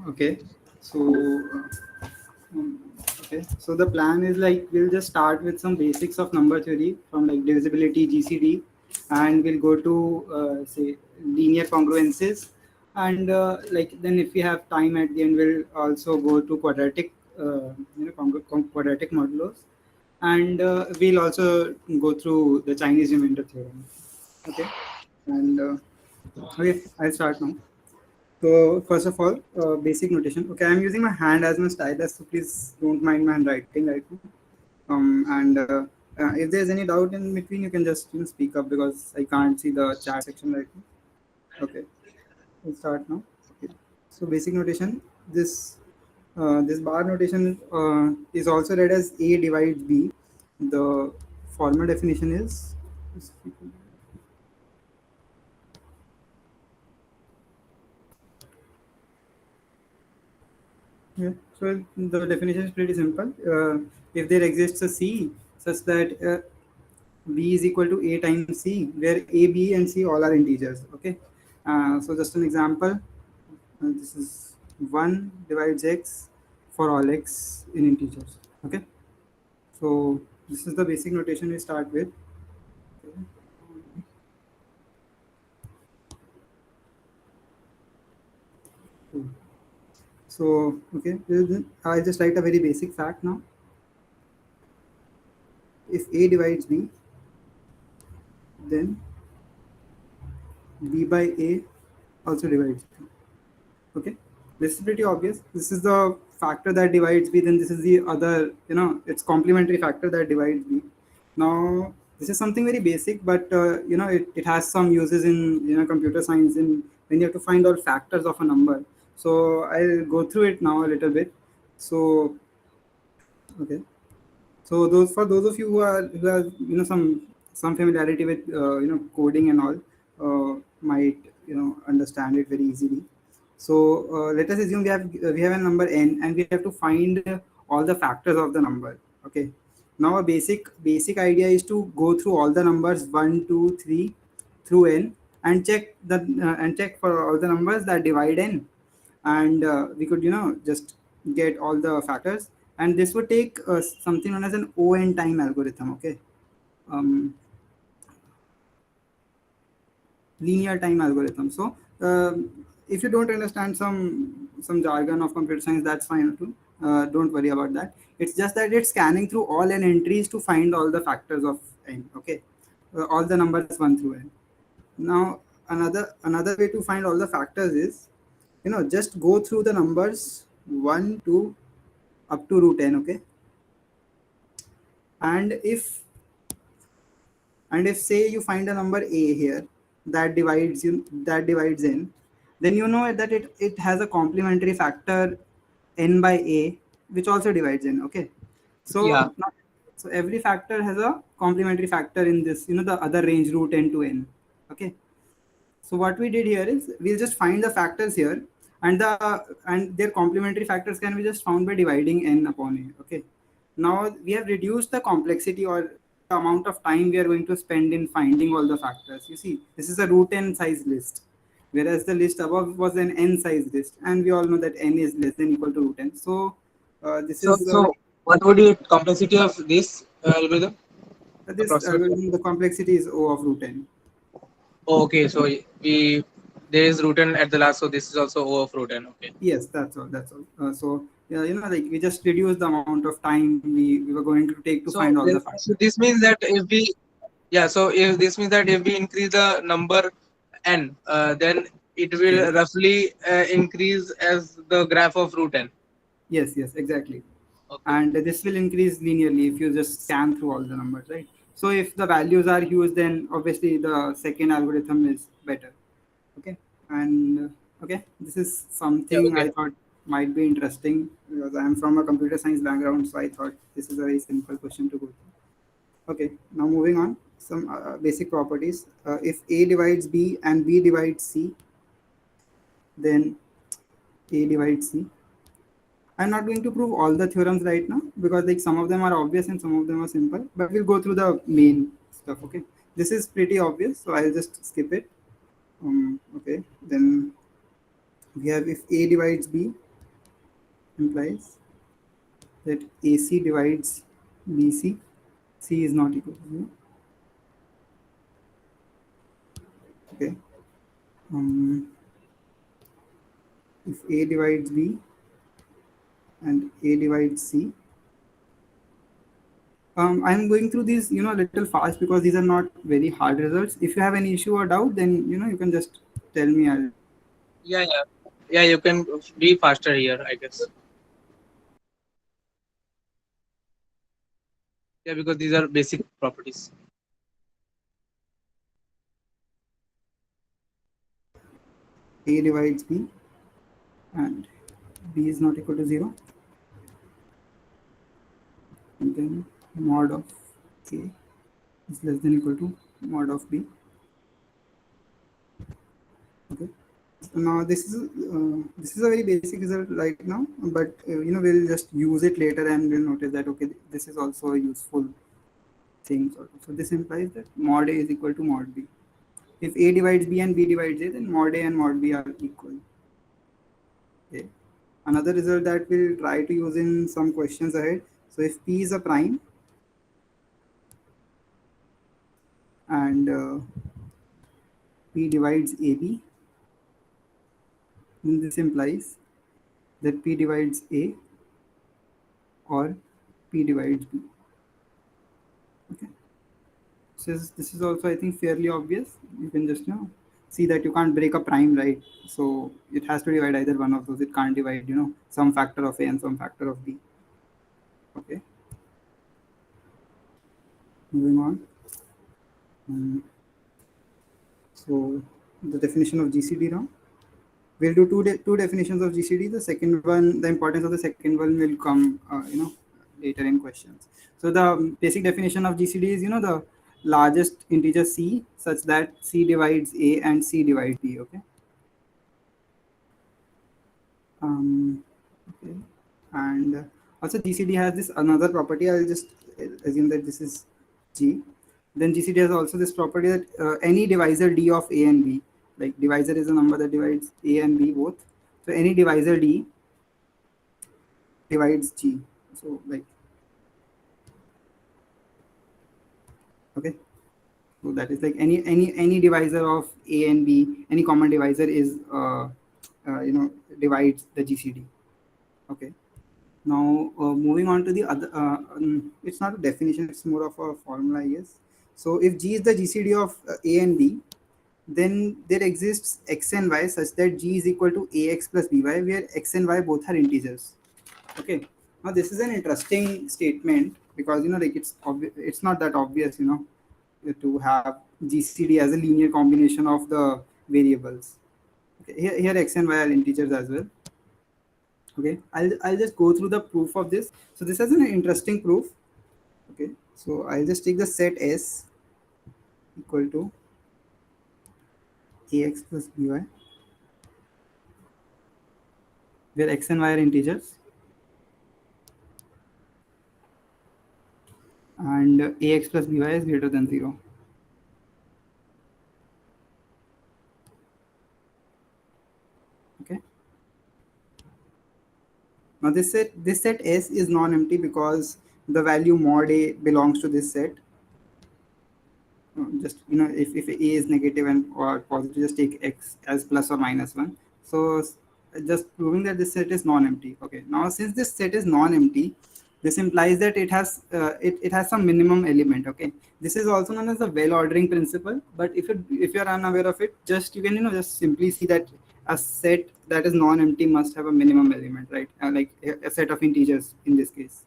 Okay. So, okay. So the plan is like we'll just start with some basics of number theory from like divisibility, GCD, and we'll go to say linear congruences, and like then if we have time at the end, we'll also go to quadratic, quadratic modulos, and we'll also go through the Chinese remainder theorem. Okay, and okay, I'll start now. So first of all, basic notation. Okay, I'm using my hand as my stylus, so please don't mind my handwriting right now. And if there's any doubt in between, you can just speak up because I can't see the chat section right now. Okay, we'll start now. Okay. So basic notation. This bar notation is also read as A divides B. The formal definition is. Yeah. So the definition is pretty simple. If there exists a C such that B is equal to A times C, where A, B, and C all are integers. Okay. So just an example. This is 1 divides x for all x in integers. Okay. So this is the basic notation we start with. So okay, I'll just write a very basic fact now. If A divides B, then B by A also divides B. Okay, this is pretty obvious. This is the factor that divides B, then this is the other, it's complementary factor that divides B. Now this is something very basic, but it has some uses in computer science, in when you have to find all factors of a number. So I'll go through it now a little bit. So okay, so those of you who have some familiarity with coding and all, might understand it very easily. So let us assume we have a number n and we have to find all the factors of the number. Okay. Now a basic idea is to go through all the numbers 1, 2, 3 through n and check for all the numbers that divide n, and we could just get all the factors, and this would take something known as an O(n) time algorithm. Okay. um, Linear time algorithm. So if you don't understand some jargon of computer science, that's fine too. Don't worry about that. It's just that it's scanning through all n entries to find all the factors of n. Okay. All the numbers 1 through n. Now another way to find all the factors is just go through the numbers 1 to up to root n. Okay. And if say you find a number a here that divides n, then you know that it has a complementary factor n by a, which also divides n. Okay. Yeah. So every factor has a complementary factor in this, the other range root n to n. Okay. So what we did here is we'll just find the factors here, and their complementary factors can be just found by dividing n upon a. Okay. Now we have reduced the complexity or the amount of time we are going to spend in finding all the factors. You see, this is a root n size list, whereas the list above was an n size list, and we all know that n is less than equal to root n. So this So, is so what would be complexity of this algorithm? this Approximately. algorithm. The complexity is O of root n. Oh, okay, so we there is root n at the last, so this is also O of root n. Okay. Yes, that's all. That's all. So yeah, like we just reduce the amount of time we were going to take to find all the So factors. this means that if we so if this means that if we increase the number n, then it Yes, will roughly increase as the graph of root n. yes, exactly. Okay. And this will increase linearly if you just scan through all the numbers, right? So if the values are huge, then obviously the second algorithm is better. Okay. And okay, this is Yeah. something Okay. I thought might be interesting because I'm from a computer science background, so I thought this is a very simple question to go through. Okay, now moving on, some basic properties. If A divides B and B divides C, then A divides C. I'm not going to prove all the theorems right now because like some of them are obvious and some of them are simple, but we'll go through the main stuff. Okay, this is pretty obvious, so I'll just skip it. Okay, then we have if A divides B, implies that AC divides BC, C is not equal to 0. Okay. Um, if A divides B and A divides C, I'm going through these, a little fast because these are not very hard results. If you have any issue or doubt, then you can just tell me. I'll. Yeah, yeah, yeah. You can be faster here, I guess. Yeah, because these are basic properties. A divides B and B is not equal to 0, and then mod of A is less than equal to mod of B. Okay. Now this is a very basic result right now, but we'll just use it later and we'll notice that okay, this is also a useful thing. So this implies that mod A is equal to mod B. If A divides B and B divides A, then mod A and mod B are equal. Okay. Another result that we'll try to use in some questions ahead. So if P is a prime and P divides AB, then this implies that P divides A or P divides B. Okay. So this is also, I think, fairly obvious. You can just see that you can't break a prime, right? So it has to divide either one of those. It can't divide some factor of A and some factor of B. Okay. Moving on. So the definition of GCD now. We'll do two definitions of GCD. The second one, the importance of the second one will come, later in questions. So the basic definition of GCD is, the largest integer C such that C divides A and C divides D. Okay. Okay. And also GCD has this another property. I'll just assume that this is G. Then GCD has also this property that any divisor D of A and B, like divisor is a number that divides A and B both. So any divisor D divides G. So like, okay. So that is like any divisor of A and B, any common divisor is divides the GCD. Okay. Now, moving on to the other, it's not a definition, it's more of a formula, I guess. So, if G is the GCD of A and B, then there exists X and Y such that G is equal to AX plus BY, where X and Y both are integers. Okay. Now, this is an interesting statement because, like it's not that obvious, to have GCD as a linear combination of the variables. Okay. Here X and Y are integers as well. Okay, I'll just go through the proof of this. So this is an interesting proof. Okay, so I'll just take the set S equal to AX plus BY, where X and Y are integers, and AX plus BY is greater than 0. Okay. Now this set S is non-empty because the value mod A belongs to this set. Just if A is negative and or positive, just take X as plus or minus 1. So just proving that this set is non-empty. Okay, now since this set is non-empty, this implies that it has some minimum element. Okay, this is also known as the well ordering principle, but if you're unaware of it, just you can just simply see that a set that is non-empty must have a minimum element, right? Like a set of integers in this case.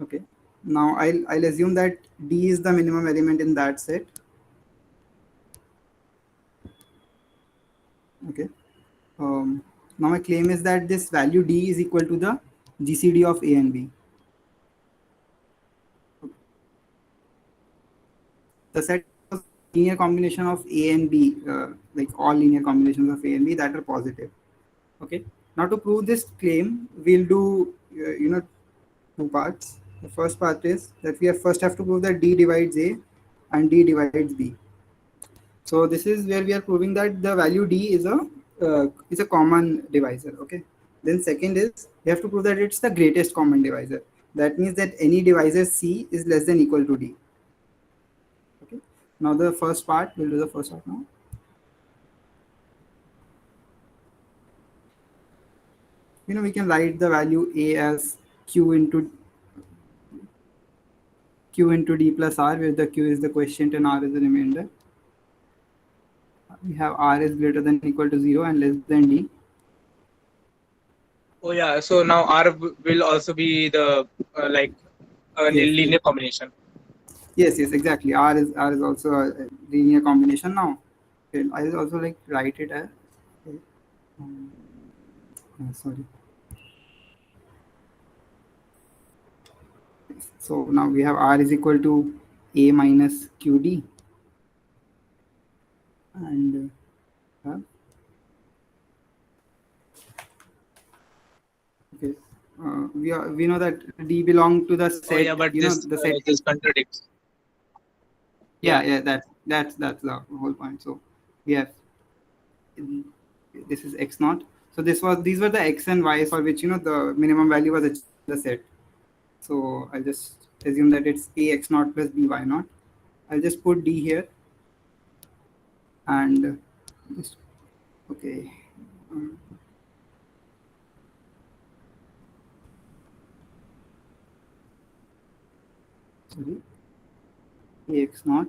Okay, now I'll assume that D is the minimum element in that set. Okay. Now my claim is that this value D is equal to the GCD of A and B. The set of linear combination of A and B, like all linear combinations of A and B that are positive. Okay. Now to prove this claim, we'll do two parts. The first part is that we first have to prove that D divides A and D divides B. So this is where we are proving that the value D is a common divisor. Okay. Then second is we have to prove that it's the greatest common divisor. That means that any divisor C is less than equal to D. Okay. Now the first part, we'll do the first part now. We can write the value A as Q into D plus R, where the Q is the quotient and R is the remainder. We have R is greater than equal to 0 and less than D. Oh yeah. So now R will also be the like a Yes, yes. linear combination. Yes, exactly. R is also a linear combination now. Okay, I will also like write it as um, sorry. So now we have R is equal to A minus QD, and okay, we know that D belong to the Oh set. yeah, but The set. this contradicts. Yeah, Yeah. yeah. That's the whole point. So we have this is x naught. So these were the x and y's for which the minimum value was achieved in the set. So I'll just assume that it's a x naught plus b y naught. I'll just put d here and just okay. Um, Sorry, ax naught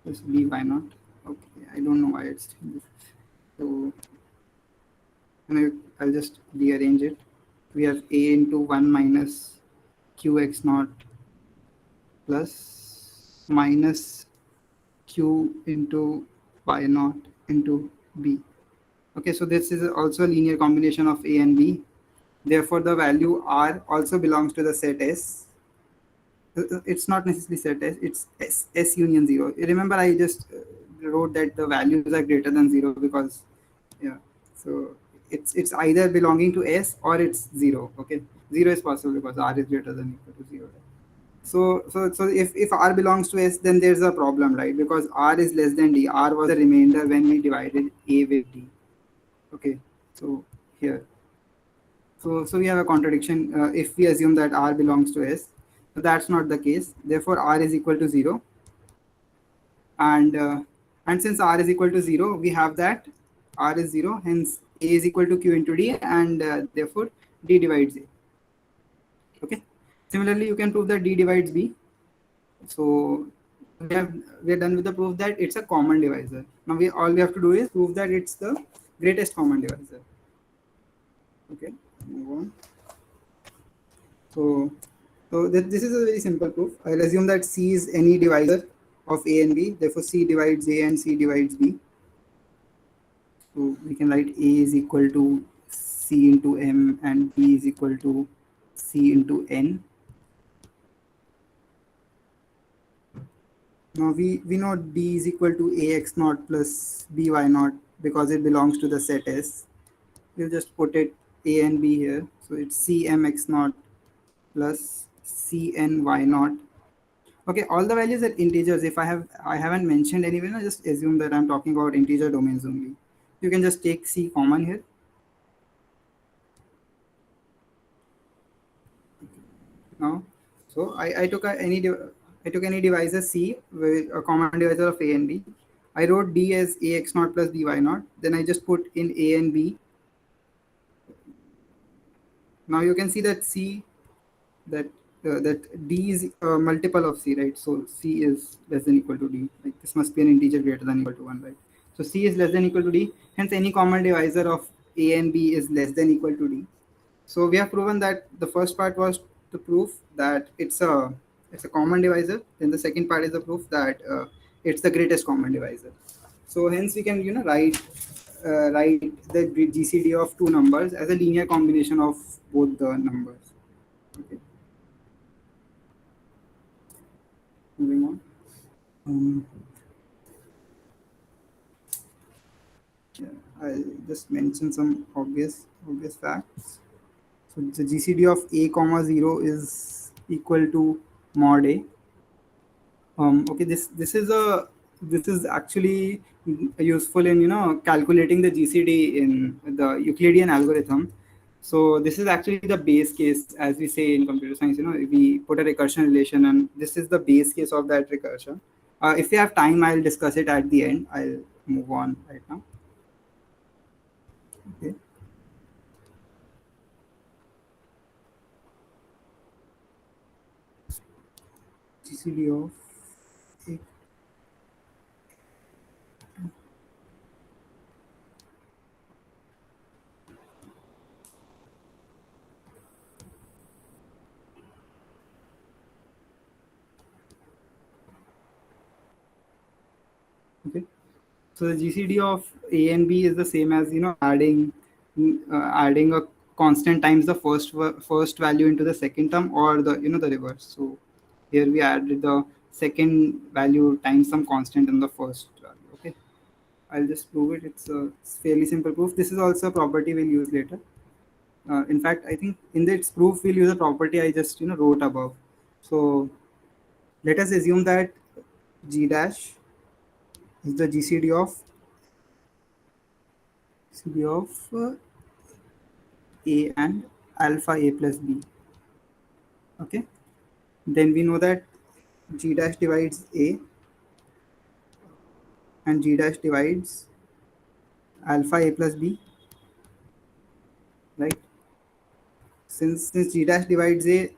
plus by naught. Okay, I don't know why it's this. So I'll just rearrange it. We have a into 1 minus qx naught plus minus q into y naught into b. Okay, so this is also a linear combination of a and b. Therefore, the value r also belongs to the set S. It's not necessarily set S, it's S union 0. Remember, I just wrote that the values are greater than 0 because, yeah, so it's either belonging to S or it's 0. Okay, 0 is possible because R is greater than equal to 0. So if R belongs to S, then there's a problem, right? Because R is less than D. R was the remainder when we divided A with D. Okay, so here. So we have a contradiction if we assume that R belongs to S. So that's not the case. Therefore, R is equal to 0. And and since R is equal to 0, we have that R is 0. Hence, A is equal to Q into D, and therefore D divides A. Okay. Similarly, you can prove that D divides B. So we're done with the proof that it's a common divisor. Now all we have to do is prove that it's the greatest common divisor. Okay, move on. So this is a very simple proof. I'll assume that C is any divisor of A and B. Therefore, C divides A and C divides B. So we can write A is equal to C into M and B is equal to C into N. Now we know D is equal to AX naught plus BY naught because it belongs to the set S. We'll just put it A and B here. So it's CMX naught plus CNY naught. Okay, all the values are integers. If I haven't mentioned anywhere, I just assume that I'm talking about integer domains only. You can just take C common here. Now, so I took any divisor C with a common divisor of A and B. I wrote D as AX naught plus BY naught. Then I just put in A and B. Now you can see that C that D is a multiple of C, right? So C is less than equal to D. Like this must be an integer greater than equal to 1, right? So C is less than equal to D. Hence, any common divisor of A and B is less than equal to D. So we have proven that the first part was the proof that it's a common divisor. Then the second part is the proof that it's the greatest common divisor. So hence we can write the GCD of two numbers as a linear combination of both the numbers. Okay. Moving on. Um, yeah, I'll just mention some obvious facts. So the GCD of a comma 0 is equal to mod a. Okay, this is a this is actually useful in calculating the GCD in the Euclidean algorithm. So this is actually the base case, as we say in computer science. We put a recursion relation, and this is the base case of that recursion. If we have time, I'll discuss it at the end. I'll move on right now. Okay. GCD of A. Okay. So the GCD of A and B is the same as adding a constant times the first value into the second term, or the reverse. So here we added the second value times some constant in the first value. Okay, I'll just prove it. It's a fairly simple proof. This is also a property we'll use later. In fact, I think in its proof we'll use a property I just wrote above. So let us assume that G dash is the GCD of A and alpha A plus B. Okay, then we know that G dash divides A and G dash divides alpha A plus B, right? Since G dash divides A,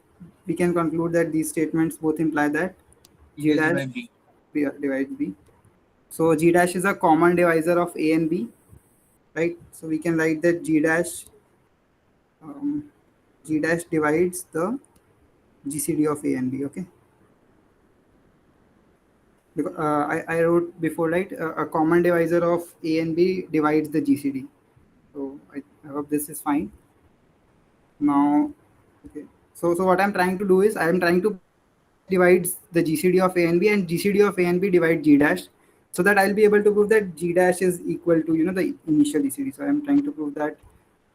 we can conclude that these statements both imply that G Yes, dash divide B. divides B. So G dash is a common divisor of A and B, right? So we can write that um, G dash divides the GCD of A and B. Okay, because I wrote before, right? A common divisor of A and B divides the GCD. So I hope this is fine. Now, okay. So what I'm trying to do is I'm trying to prove that G dash divides the GCD of A and B, and GCD of A and B divide G dash, so that I'll be able to prove that G dash is equal to the initial GCD. So I'm trying to prove that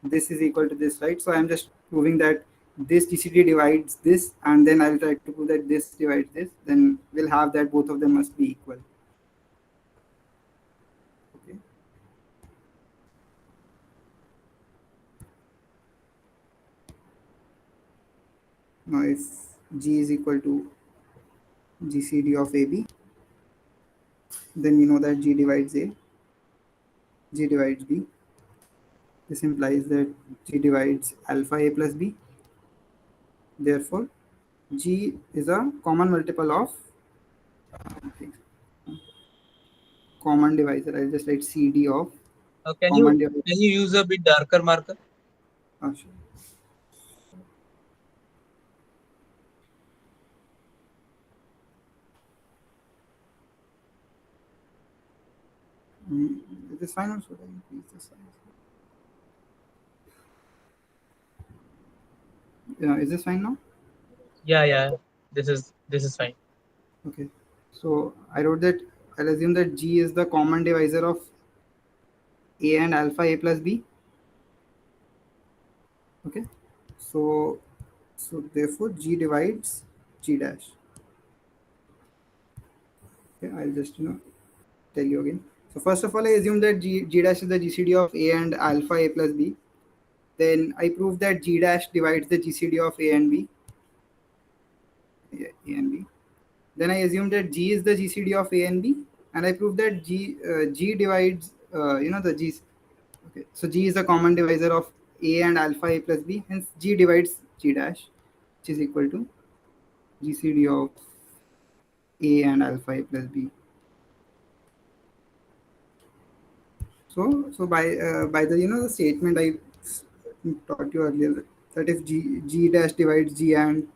this is equal to this, right? So I'm just proving that this GCD divides this, and then I'll try to prove that this divides this. Then we'll have that both of them must be equal. Okay. Now if G is equal to GCD of AB, then we know that G divides A, G divides B. This implies that G divides alpha A plus B. Therefore, G is a common multiple of common divisor. I'll just write CD of Can you common divisor. use a bit darker marker? Sure. Is this fine or should I increase the size? Yeah, is this fine now? Yeah, yeah. This is fine. Okay. So I wrote that I'll assume that G is the common divisor of A and alpha A plus B. Okay. So therefore G divides G dash. Okay, I'll just tell you again. So first of all, I assume that G dash is the GCD of A and alpha A plus B. Then I prove that G dash divides the GCD of A and B. Yeah, A and B. Then I assume that G is the GCD of A and B, and I prove that G divides the G. Okay, so G is the common divisor of A and alpha A plus B. Hence G divides G dash, which is equal to GCD of A and alpha A plus B. So by the the statement I taught you earlier, that if G dash divides G and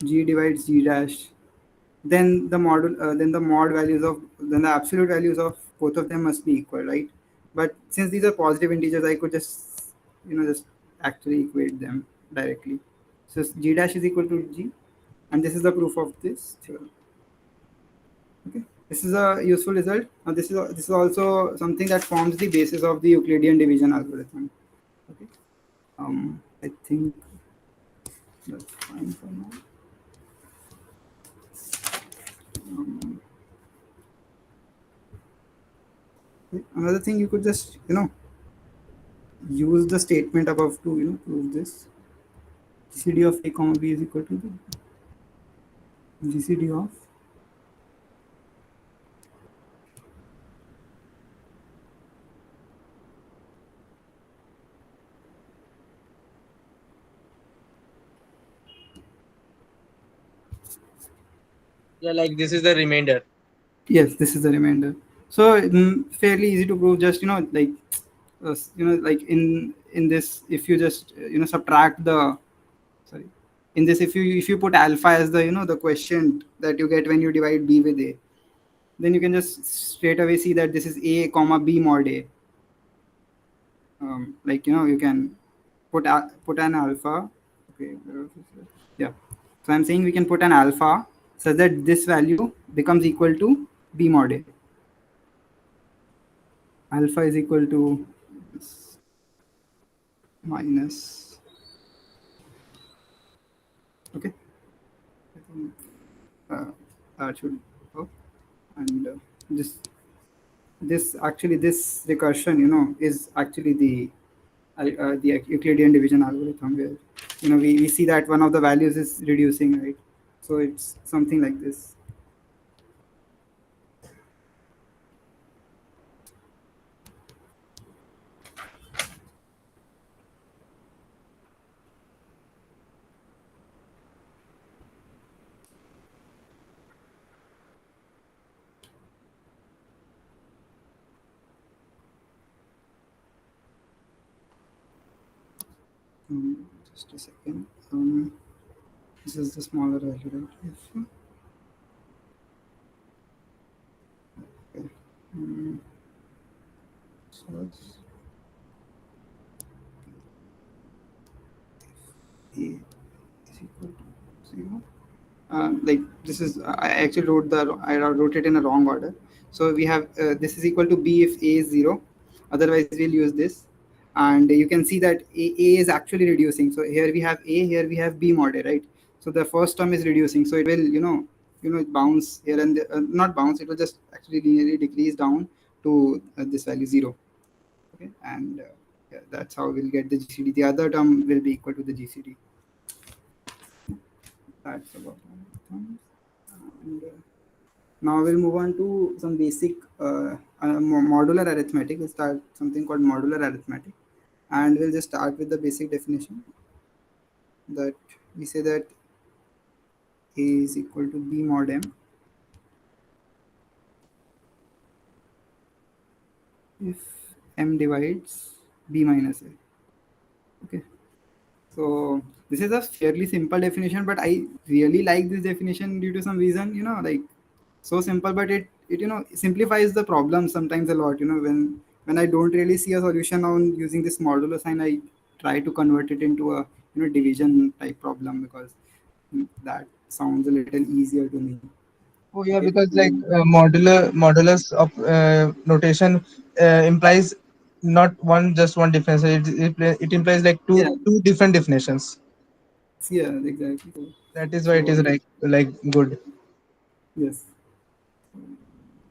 G divides G dash, then the mod values of then the absolute values of both of them must be equal, right? But since these are positive integers, I could just actually equate them directly. So G dash is equal to G, and this is the proof of this theorem. Okay, this is a useful result. This is also something that forms the basis of the Euclidean division algorithm. Okay, I think that's fine for now. Um, Another thing, you could just use the statement above to prove this. GCD of a comma b is equal to the GCD of Yeah, like this is the remainder. yes, this is the remainder. So fairly easy to prove. Just like like in this, if you just subtract the sorry in this, if you put alpha as the the quotient that you get when you divide b with a, then you can just straight away see that this is a comma b mod a. Like you can put an alpha. Okay, yeah. So I'm saying we can put an alpha such that this value becomes equal to b mod a. Alpha is equal to minus. Okay, uh, that should work. And this actually, this recursion is actually the Euclidean division algorithm, where we see that one of the values is reducing, right? So it's something like this. Just a second. This is the smaller value, right? If, okay. So a is equal to 0. Like this is, I actually wrote it in a wrong order. So we have this is equal to b if a is 0. Otherwise we'll use this, and you can see that a is actually reducing. So here we have a, here we have b mod a, right? So the first term is reducing, so it will bounce here and not bounce, it will just actually linearly decrease down to this value 0. Okay, and yeah, that's how we'll get the GCD. The other term will be equal to the GCD. That's about it. And now we'll move on to some basic modular arithmetic. We'll start something called modular arithmetic, and we'll just start with the basic definition, that we say that a is equal to b mod m if m divides b minus a. Okay, so this is a fairly simple definition, but I really like this definition due to some reason. Like, so simple, but it simplifies the problem sometimes a lot. When I don't really see a solution on using this modulo sign, I try to convert it into a division type problem, because that sounds a little easier to me. Oh yeah, Okay. because like modulus of notation implies not one just one difference. It implies like Yeah, two different definitions. yeah, exactly. So, That is why it so is like good. yes.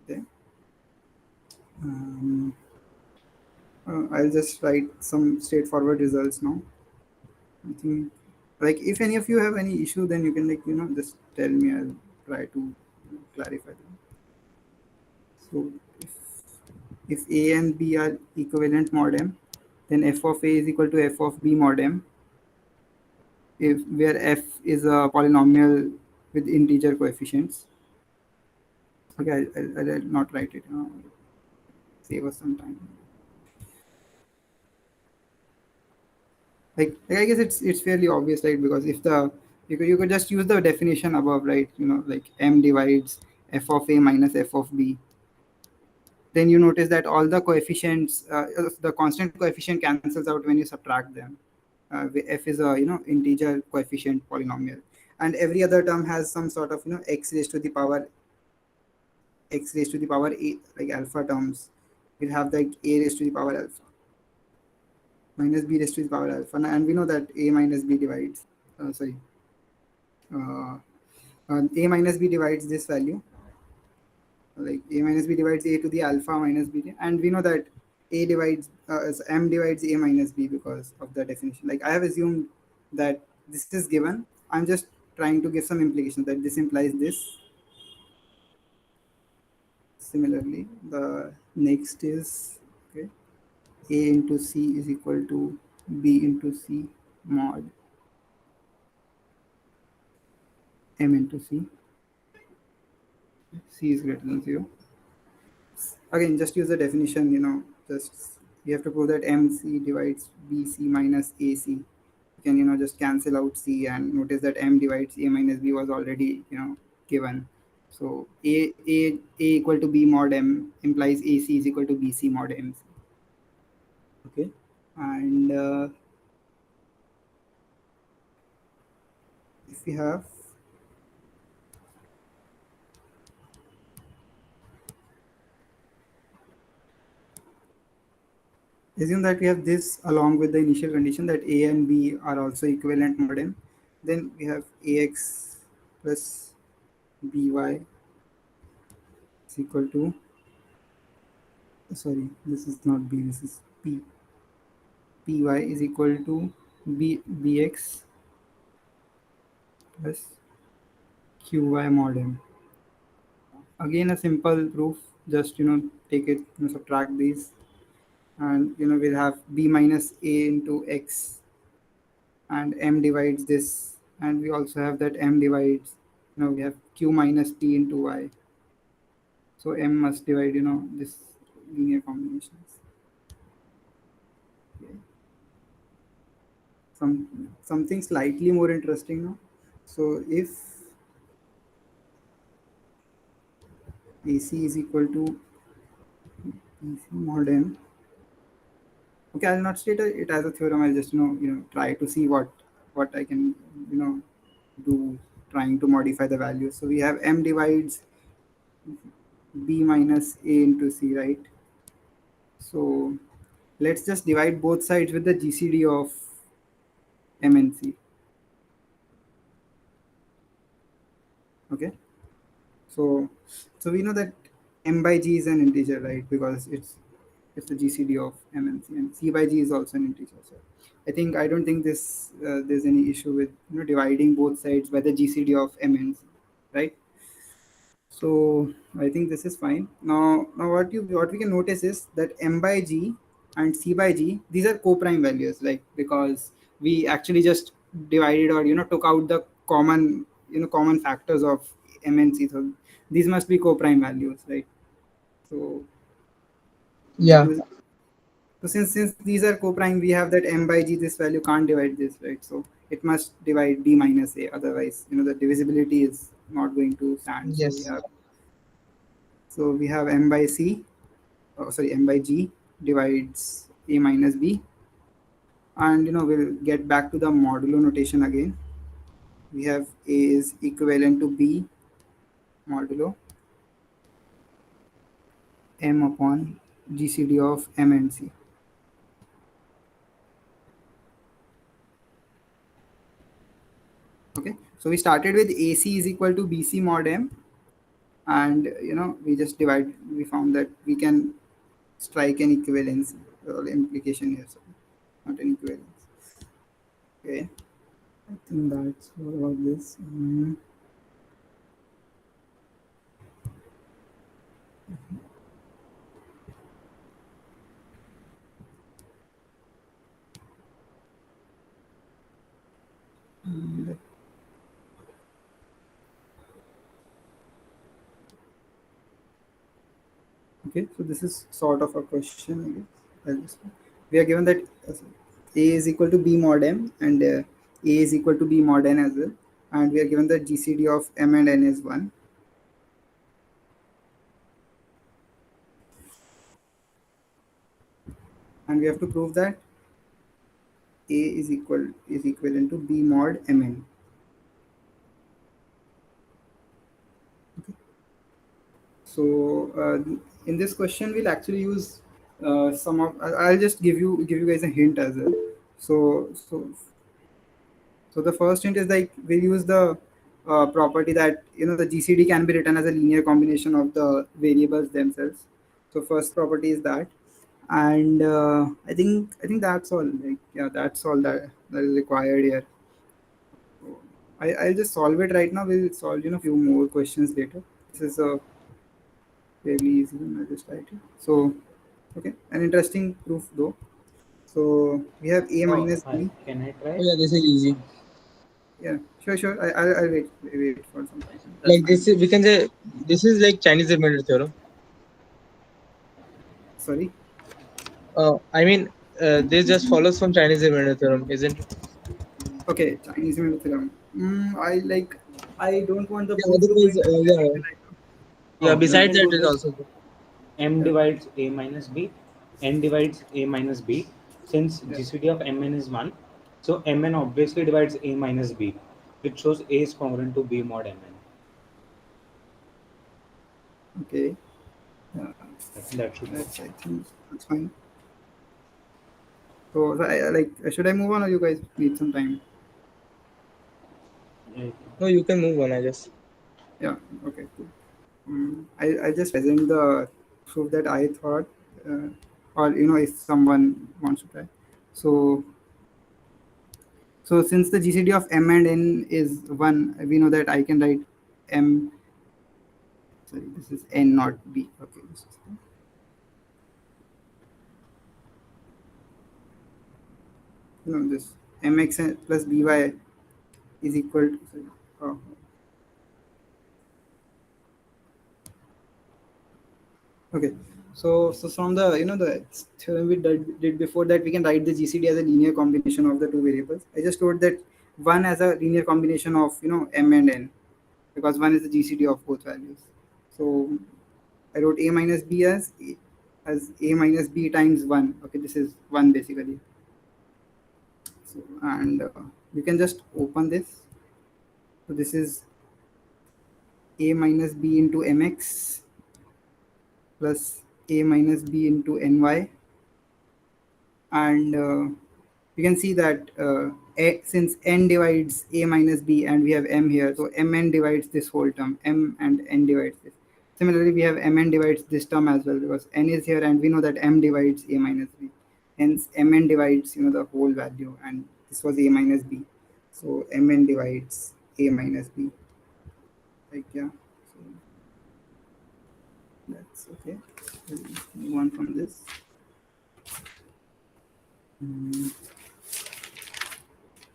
Okay. Um, I'll just write some straightforward results now. I think, like, if any of you have any issue, then you can, like, just tell me. I'll try to clarify them. So if a and b are equivalent mod m, then f of a is equal to f of b mod m, if where f is a polynomial with integer coefficients. Okay, I'll not write it. Save us some time. Like I guess it's fairly obvious, right? Because if the you could just use the definition above, right? Like m divides f of a minus f of b. Then you notice that all the coefficients, the constant coefficient cancels out when you subtract them. F is a integer coefficient polynomial, and every other term has some sort of x raised to the power a, like alpha terms. We'll have like a raised to the power alpha minus b raised to the power alpha, and we know that a minus b divides. Sorry, a minus b divides this value, like a minus b divides a to the alpha minus b, and we know that a divides m divides a minus b because of the definition. Like I have assumed that this is given. I'm just trying to give some implication that this implies this. Similarly, the next is okay, a into c is equal to b into c mod m into c. C is greater than 0. Again, just use the definition, just you have to prove that MC divides BC minus AC. You can, just cancel out C, and notice that M divides A minus B was already, given. So A equal to B mod M implies AC is equal to BC mod MC. Okay. And if we have assume that we have this along with the initial condition that A and B are also equivalent mod M, then we have AX plus BY is equal to, sorry, this is not B, this is P. Py is equal to Bx plus Qy mod M. Again, a simple proof, just take it, subtract these, and we'll have B minus A into X, and M divides this, and we also have that M divides, we have Q minus T into Y. So M must divide, this linear combinations. Okay. Something slightly more interesting now. So if AC is equal to AC mod M, okay, I'll not state it as a theorem. I'll just try to see what I can do, trying to modify the values. So we have M divides B minus A into C, right? So let's just divide both sides with the GCD of M and C. Okay. So we know that M by G is an integer, right? Because it's the GCD of M and C, and C by G is also an integer. So I don't think there's any issue with dividing both sides by the GCD of M and C, right? So I think this is fine. Now what we can notice is that M by G and C by G, these are co-prime values, like because we actually just divided, or took out the common factors of M and C. So these must be co-prime values, right? So Yeah. use, so since these are co-prime, we have that M by G, this value can't divide this, right? So it must divide B minus A, otherwise the divisibility is not going to stand. Yes. So we have M by C, sorry, M by G divides A minus B, and we'll get back to the modulo notation again. We have A is equivalent to B modulo M upon GCD of M and C. Okay, so we started with AC is equal to BC mod M, and we just divide. We found that we can strike an equivalence or implication here, so not an equivalence. Okay, I think that's all about this. And okay, so this is sort of a question, I guess. We are given that A is equal to B mod M, and A is equal to B mod N as well, and we are given that GCD of M and N is 1. And we have to prove that A is equivalent to B mod Mn. Okay. So in this question, we'll actually use some of. I'll just give you guys a hint as well. So the first hint is like we'll use the property that the GCD can be written as a linear combination of the variables themselves. So first property is that, and I think that's all. Like, yeah, that's all that is required here. I'll just solve it right now. We'll solve few more questions later. This is a fairly easy one. I'll just write it. So okay, an interesting proof though. So we have a Oh, minus hi. b. Can I try? Oh yeah, this is easy. Yeah, sure. I'll wait for some time. That's Like fine. this, we can say this is like Chinese dividend theorem. Sorry. I mean, this just follows from Chinese dividend theorem, isn't it? Okay, Chinese middle theorem. I like. I don't want the Yeah. proof to go Otherwise, into yeah, detail right now. yeah. Oh, we Besides can that, do is this. also good. M Yeah, divides A minus B. N divides A minus B. Since yeah. GCD of Mn is 1, so Mn obviously divides A minus B, which shows A is congruent to B mod Mn. Okay. Yeah, I think that should work. I think that's fine. So should I move on or you guys need some time? Yeah. No, you can move on, I guess. Yeah. Okay. Cool. I just present the proof that I thought, uh, or if someone wants to try. So since the GCD of m and n is one, we know that I can write m. Sorry, this is n not b. Okay. This mx plus by is equal to. Sorry, oh, okay. So from the the theorem we did before that, we can write the GCD as a linear combination of the two variables. I just wrote that one as a linear combination of m and n, because one is the GCD of both values. So I wrote a minus b as a minus b times one. Okay, this is one basically. So and you can just open this. So this is a minus b into mx plus a minus b into ny, and you can see that since n divides a minus b and we have m here, so mn divides this whole term, m and n divides this. Similarly, we have mn divides this term as well, because n is here and we know that m divides a minus b. Hence mn divides the whole value, and this was a minus b. So mn divides a minus b. Like, yeah. So that's okay. We'll move on from this. Mm.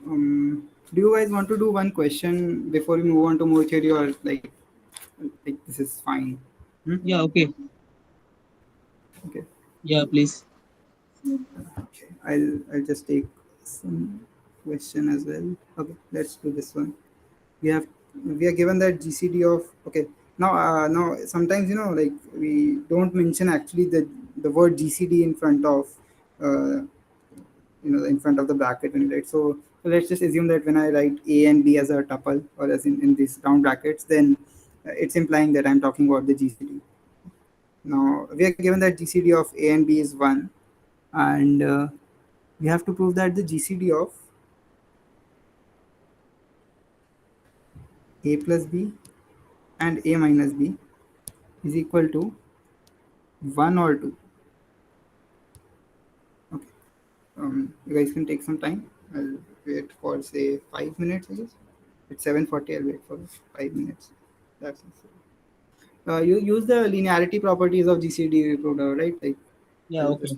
Do you guys want to do one question before we move on to more theory, or like this is fine? Hmm? Yeah. Okay. Okay. Yeah. Please. Okay. I'll just take some question as well. Okay, let's do this one. We have we are given that GCD of, okay. Now sometimes like we don't mention actually the word GCD in front of uh, in front of the bracket when you write. So let's just assume that when I write a and b as a tuple, or as in these round brackets, then it's implying that I'm talking about the GCD. Now we are given that GCD of a and b is 1, and we have to prove that the GCD of a plus b and a minus b is equal to 1 or 2. Okay. You guys can take some time. I'll wait for say 5 minutes, I guess. It's 7:40. I'll wait for 5 minutes. That's it. You use the linearity properties of GCD product, right? Like, Yeah. I'll Okay. just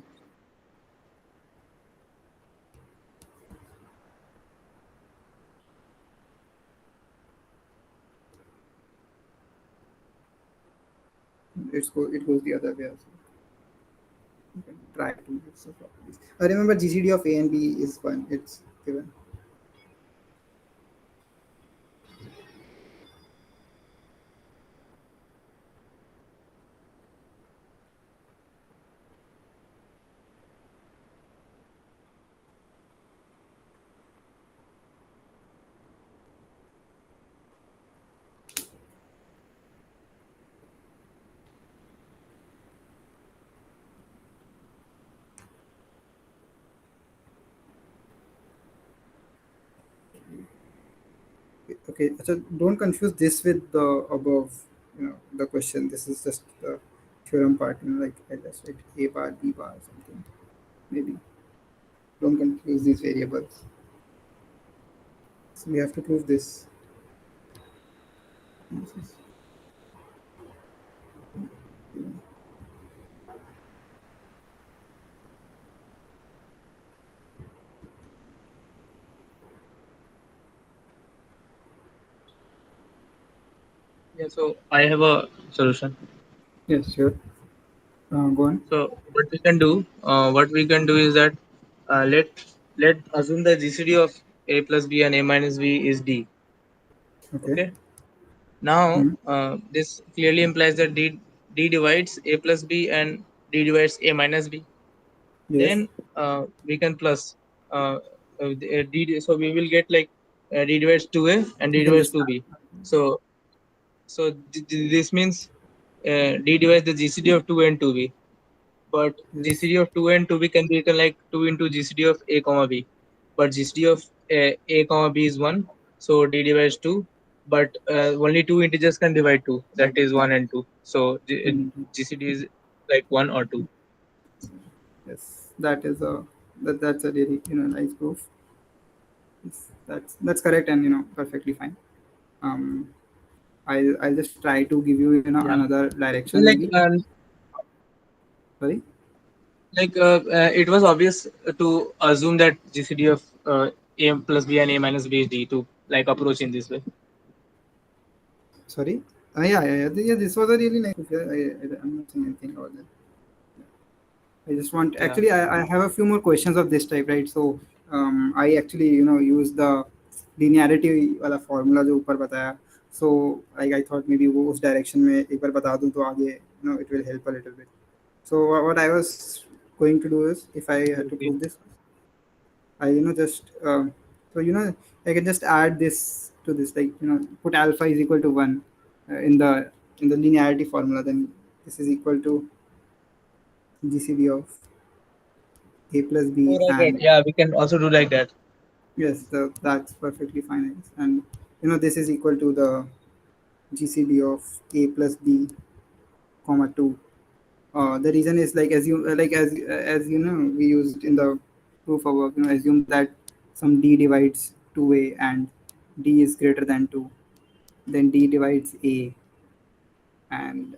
it goes the other way also. You can try to use the properties. Remember, GCD of A and B is 1. It's given. Okay, so don't confuse this with the above, the question. This is just the theorem part, like I just write a bar, b bar, something. Maybe don't confuse these variables. So we have to prove this. Yeah, so I have a solution. Yes, sure. Go on. So what we can do is that let assume the GCD of a plus b and a minus b is d. Okay. Okay. Now Hmm. this clearly implies that d divides a plus b and d divides a minus b. Yes. Then we can plus d. So we will get like d divides 2a and You d can divides just 2b. So this means d divides the GCD of 2a and 2b. But yes. GCD of 2 and 2b can be written like 2 into GCD of a comma b. But GCD of a comma b is 1, so d divides 2. But only two integers can divide 2, that is 1 and 2. So Mhm. GCD is like 1 or 2. Yes. That is that's a really nice proof. Yes, that's correct and perfectly fine. Um, I'll just try to give you Yeah. another direction Like, maybe. Sorry. it was obvious to assume that GCD of a plus b and a minus b is d to like approach in this way. Sorry. Yeah. This was a really nice. Yeah, I'm not saying anything about that. I just want Yeah. actually I have a few more questions of this type, right? So I actually use the linearity वाला formula जो ऊपर बताया. So like I thought maybe वो उस direction में एक बार बता दूं तो आगे it will help a little bit. So what I was going to do is if I had to Okay. prove this, I just so I can just add this to this, like put alpha is equal to 1 in the linearity formula, then this is equal to GCD of a plus Oh, b, right. and Yeah, we can also do like that. yes, that's perfectly fine, I guess. And this is equal to the GCD of a plus b comma 2. The reason is like as we used in the proof of work, assume that some d divides 2a and d is greater than 2, then d divides a, and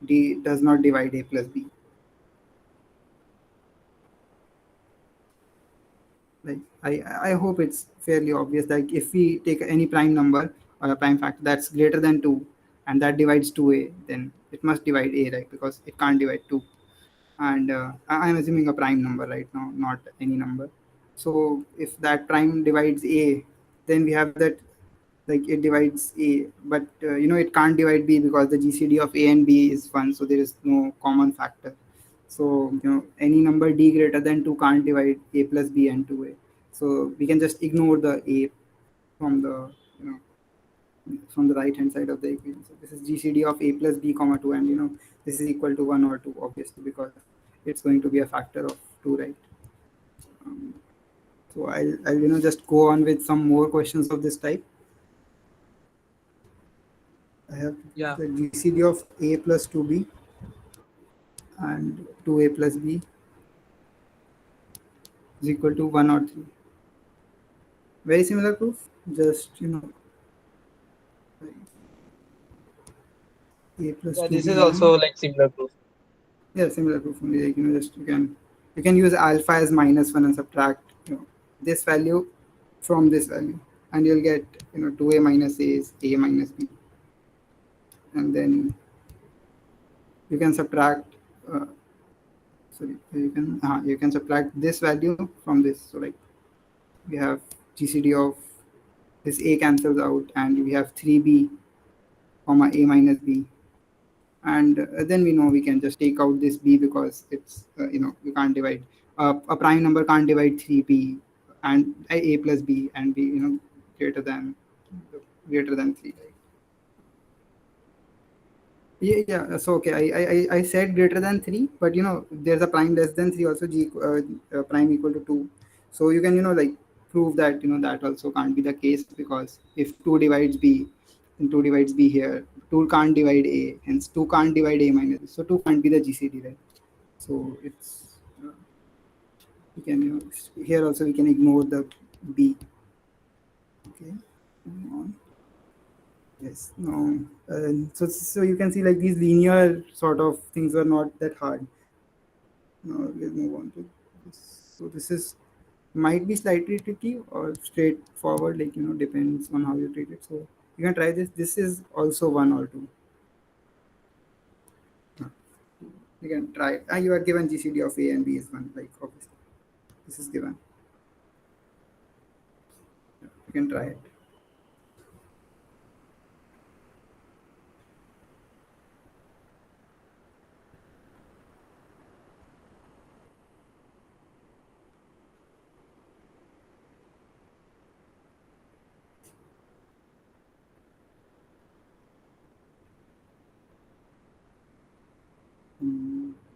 d does not divide a plus b. Like I hope it's fairly obvious. Like if we take any prime number or a prime factor that's greater than 2 and that divides 2a, then it must divide a, right? Because it can't divide 2. And I'm assuming a prime number right now, not any number. So if that prime divides a, then we have that, like it divides a, but it can't divide b because the GCD of a and b is 1, so there is no common factor. So any number d greater than 2 can't divide a plus b and 2a. So we can just ignore the a from the you know from the right hand side of the equation. So this is GCD of a plus b comma 2, and this is equal to 1 or 2, obviously, because it's going to be a factor of 2, right? Um, so I'll just go on with some more questions of this type. I have Yeah. the GCD of a plus 2b and 2a plus b is equal to 1 or 3. Very similar proof, just a plus Yeah, this 2b is 1. also like similar proof. Yeah, similar proof only. Like just you can use alpha as -1 and subtract this value from this value, and you'll get 2a minus a is a minus b, and then you can subtract. Sorry, you can subtract this value from this. So like we have GCD of this a cancels out, and we have 3b comma a minus b, and then we know we can just take out this b because it's you can't divide a prime number can't divide 3b and a plus b and be greater than greater than 3, right? Yeah. So okay, I said greater than 3, but there's a prime less than 3 also, prime equal to 2. So you can like prove that that also can't be the case, because if 2 divides b and 2 divides b here, 2 can't divide a, hence 2 can't divide a minus b, so 2 can't be the GCD, right? So it's we can here also we can ignore the b. Okay, moving on. Yes, no. So you can see like these linear sort of things are not that hard. Now let's move on to this. So this is might be slightly tricky or straightforward, like depends on how you treat it. So you can try this. This is also 1 or 2. You can try it. You are given GCD of A and B is 1, like obviously. This is given. You can try it.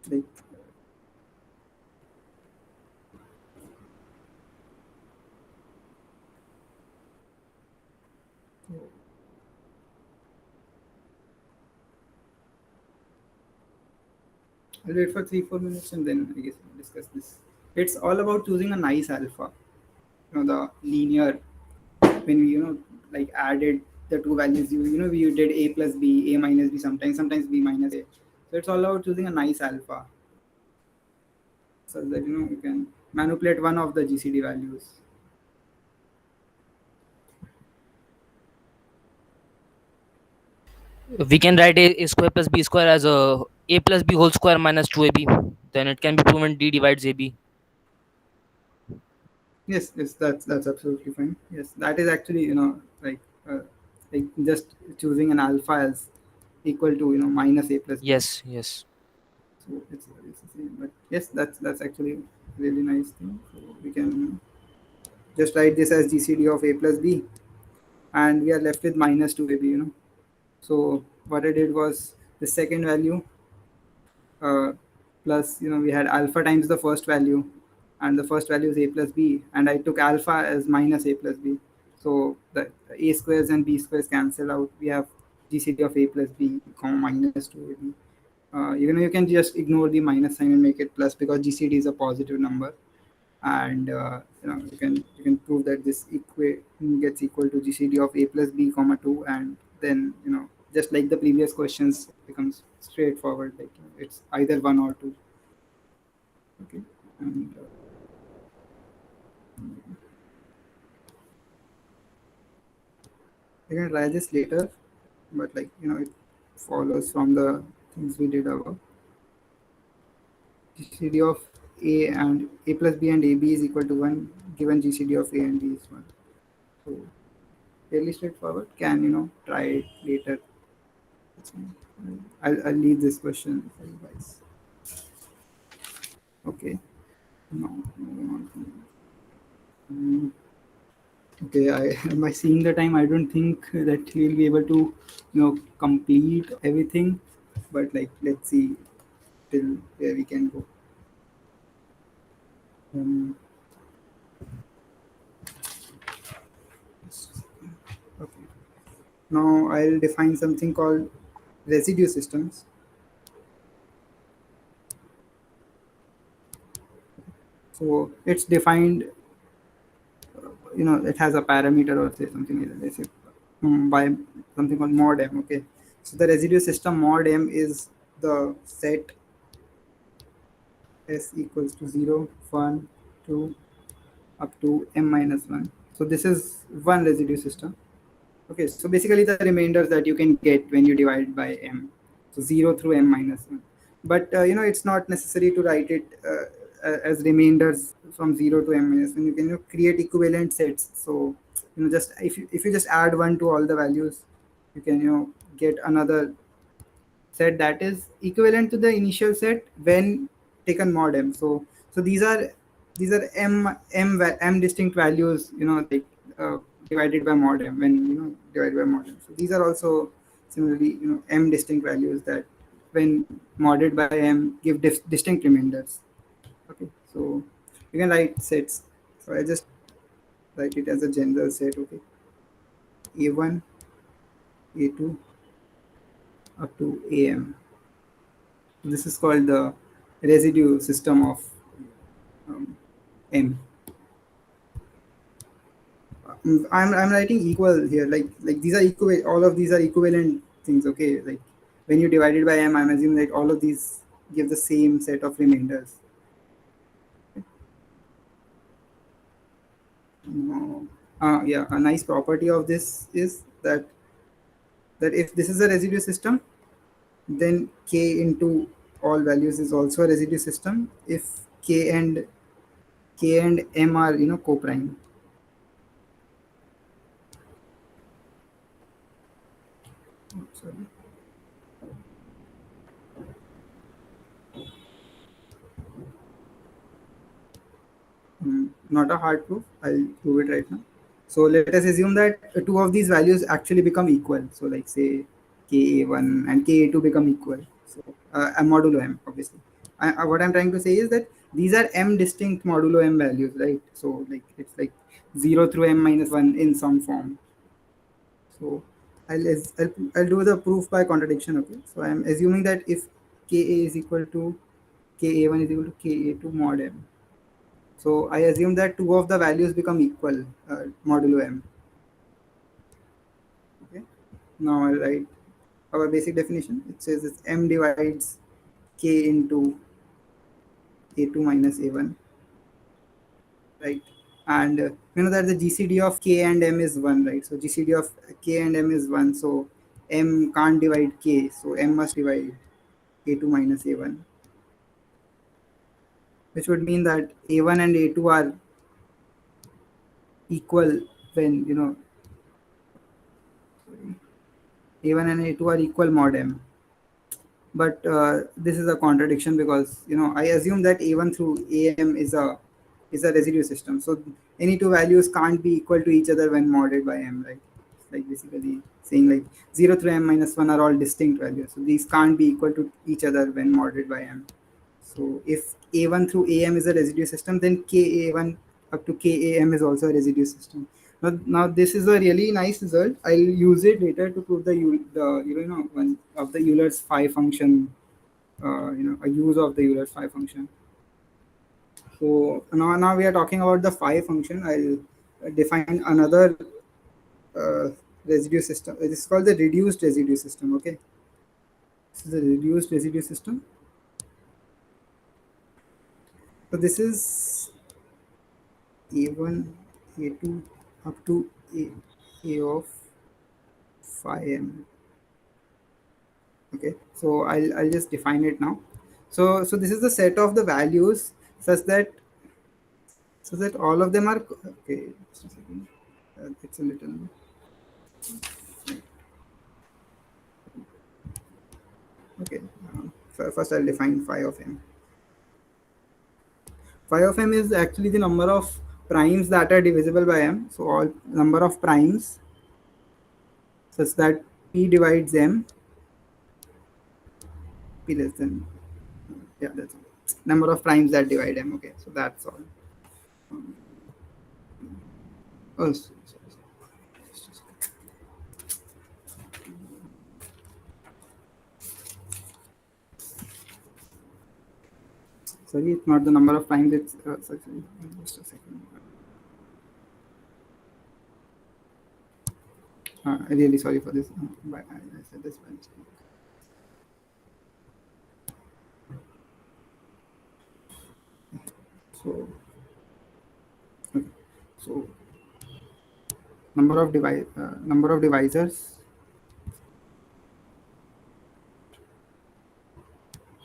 Like I'll wait for 3-4 minutes and then I guess we'll discuss this. It's all about choosing a nice alpha. The linear, when we like added the two values, we did a plus b, a minus b, sometimes b minus a. So it's all about choosing a nice alpha, so that you can manipulate one of the GCD values. We can write a square plus b square as a plus b whole square minus 2ab. Then it can be proven d divides ab. Yes, that's absolutely fine. Yes, that is actually uh, like just choosing an alpha as equal to minus a plus b. Yes, yes. So it's the same. But yes, that's actually a really nice thing. So we can just write this as GCD of a plus b, and we are left with minus 2ab. So what I did was the second value plus we had alpha times the first value, and the first value is a plus b, and I took alpha as minus a plus b. So the a squares and b squares cancel out. We have GCD of a plus b comma minus 2ab. You can just ignore the minus sign and make it plus, because GCD is a positive number, and you can prove that this gets equal to GCD of a plus b comma 2, and then just like the previous questions, becomes straightforward, like it's either 1 or 2. Okay, and you can try this later, but like it follows from the things we did above. GCD of a and a plus b and ab is equal to 1, given GCD of a and b is 1. So fairly straightforward. Can try it later. That's fine. I'll leave this question for you guys. Okay. Now moving on from okay, am I seeing the time? I don't think that we'll be able to complete everything, but like let's see till where we can go. Okay. Now I'll define something called residue systems. So it's defined, it has a parameter or say something like that. Let's say by something called mod m. Okay. So the residue system mod m is the set s equals to 0, 1, 2, up to m minus 1. So this is one residue system. Okay, so basically the remainders that you can get when you divide by m, so 0 through m minus 1. But it's not necessary to write it as remainders from 0 to m minus 1. You can create equivalent sets. So just if you just add 1 to all the values, you can get another set that is equivalent to the initial set when taken mod m. So these are m distinct values, like divided by mod m, when divided by mod m. So these are also similarly m distinct values that when modded by m give distinct remainders. Okay, so you can write sets. So I just write it as a general set. Okay, a1, a2 up to am. This is called the residue system of m. I'm writing equal here, like these are all of these are equivalent things. Okay, like when you divide it by m, I'm assuming that all of these give the same set of remainders. No. Yeah, a nice property of this is that if this is a residue system, then k into all values is also a residue system if k and m are co-prime. Oh, sorry. Not a hard proof. I'll prove it right now. So let us assume that two of these values actually become equal. So like say ka1 and ka2 become equal. So a modulo m, obviously. What I'm trying to say is that these are m distinct modulo m values, right? So like it's like 0 through m minus 1 in some form. So I'll do the proof by contradiction. Okay. So I'm assuming that if ka is equal to ka1 is equal to ka2 mod m. So I assume that two of the values become equal modulo m. Okay. Now I'll write our basic definition. It says it's m divides k into a2 minus a1, right? And you know that the GCD of k and m is 1, right? So GCD of k and m is 1. So m can't divide k. So m must divide a2 minus a1, which would mean that a1 and a2 are equal when a1 and a2 are equal mod m. But this is a contradiction because I assume that a1 through am is a residue system. So any two values can't be equal to each other when modded by m, right? It's like basically saying like 0 through m minus 1 are all distinct values. So these can't be equal to each other when modded by m. So if a1 through am is a residue system, then ka1 up to kam is also a residue system. Now this is a really nice result. I'll use it later to prove one of the Euler's phi function. A use of the Euler's phi function. So now we are talking about the phi function. I'll define another uh, residue system. This is called the reduced residue system. Okay, this is a reduced residue system. So this is a1, a2 up to a of phi m. Okay, so I'll just define it now. So this is the set of the values such that all of them are okay. Just a second. It's a little. Okay. First I'll define phi of m. Phi of m is actually the number of primes that are divisible by m. So all number of primes such that p divides m, p less than, yeah, that's all. Number of primes that divide m. Okay, so that's all. Oh, sorry, it's not the number of primes. It's sorry, just a second. Really sorry for this. But I said this by mistake. So, okay. So number of divisors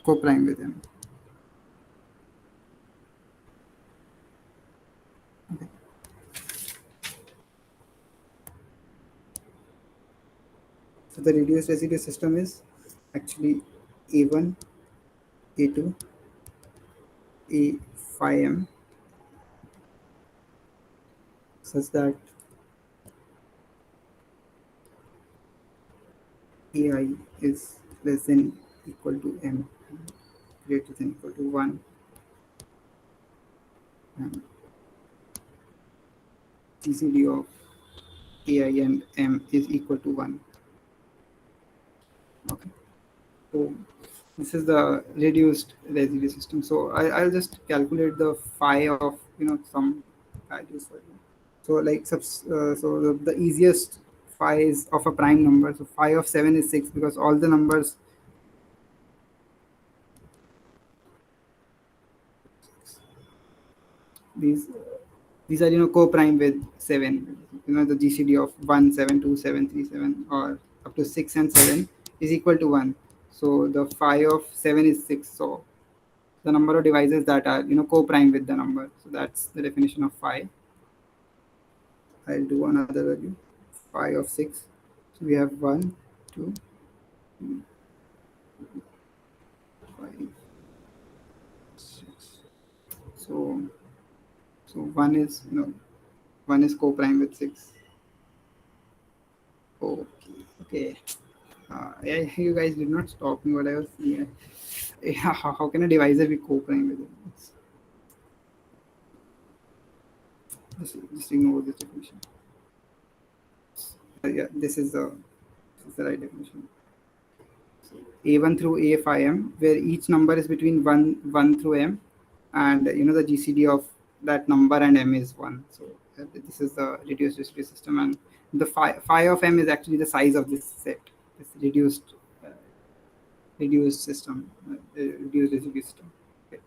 co-prime with m. Okay. So the reduced residue system is actually a1, a2, a phi m, such that ai is less than equal to m, greater than equal to 1, and GCD of AI and M is equal to 1. Okay. So this is the reduced residue system. So I'll just calculate the phi of some values for you. So like so the easiest phi is of a prime number. So phi of 7 is 6 because all the numbers these these are co-prime with 7. The GCD of 1, 7, 2, 7, 3, 7 or up to 6 and 7 is equal to 1. So the phi of 7 is 6. So the number of divisors that are co-prime with the number. So that's the definition of phi. I'll do another value, phi of 6. So we have 1, 2, 3, 5, 6. So 1 is 1 is co-prime with 6. Okay. Yeah, you guys did not stop me what I was saying. Yeah, how can a divisor be co-prime with it? Just ignore this definition. Yeah, this is the right definition. So A1 through A phi m, where each number is between 1 through m, and the GCD of that number and m is 1. So this is the reduced residue system, and the phi of m is actually the size of this set. This reduced system, reduced residue system. Okay.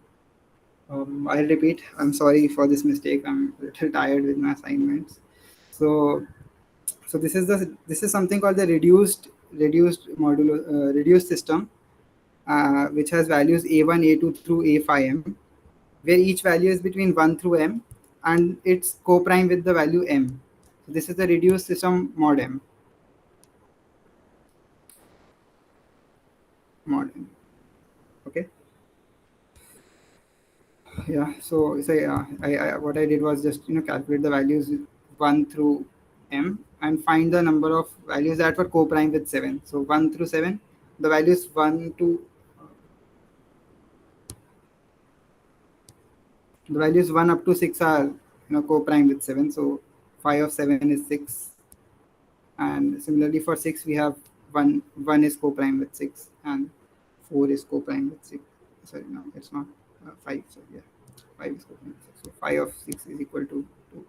I'll repeat. I'm sorry for this mistake. I'm a little tired with my assignments. So this is something called the reduced modulo reduced system, which has values a1, a2 through a phi m, where each value is between 1 through m, and it's co-prime with the value m. So this is the reduced system mod m. Okay. Yeah. So yeah, I what I did was just calculate the values 1 through m and find the number of values that were co-prime with 7. So 1 through 7, the values 1 to the values 1 up to 6 are co-prime with 7. So phi of 7 is 6, and similarly for 6 we have 1 is co-prime with 6 and 4 is co-prime with 6. Sorry, no, it's not 5. So yeah, 5 is co-prime with 6. So phi of 6 is equal to 2.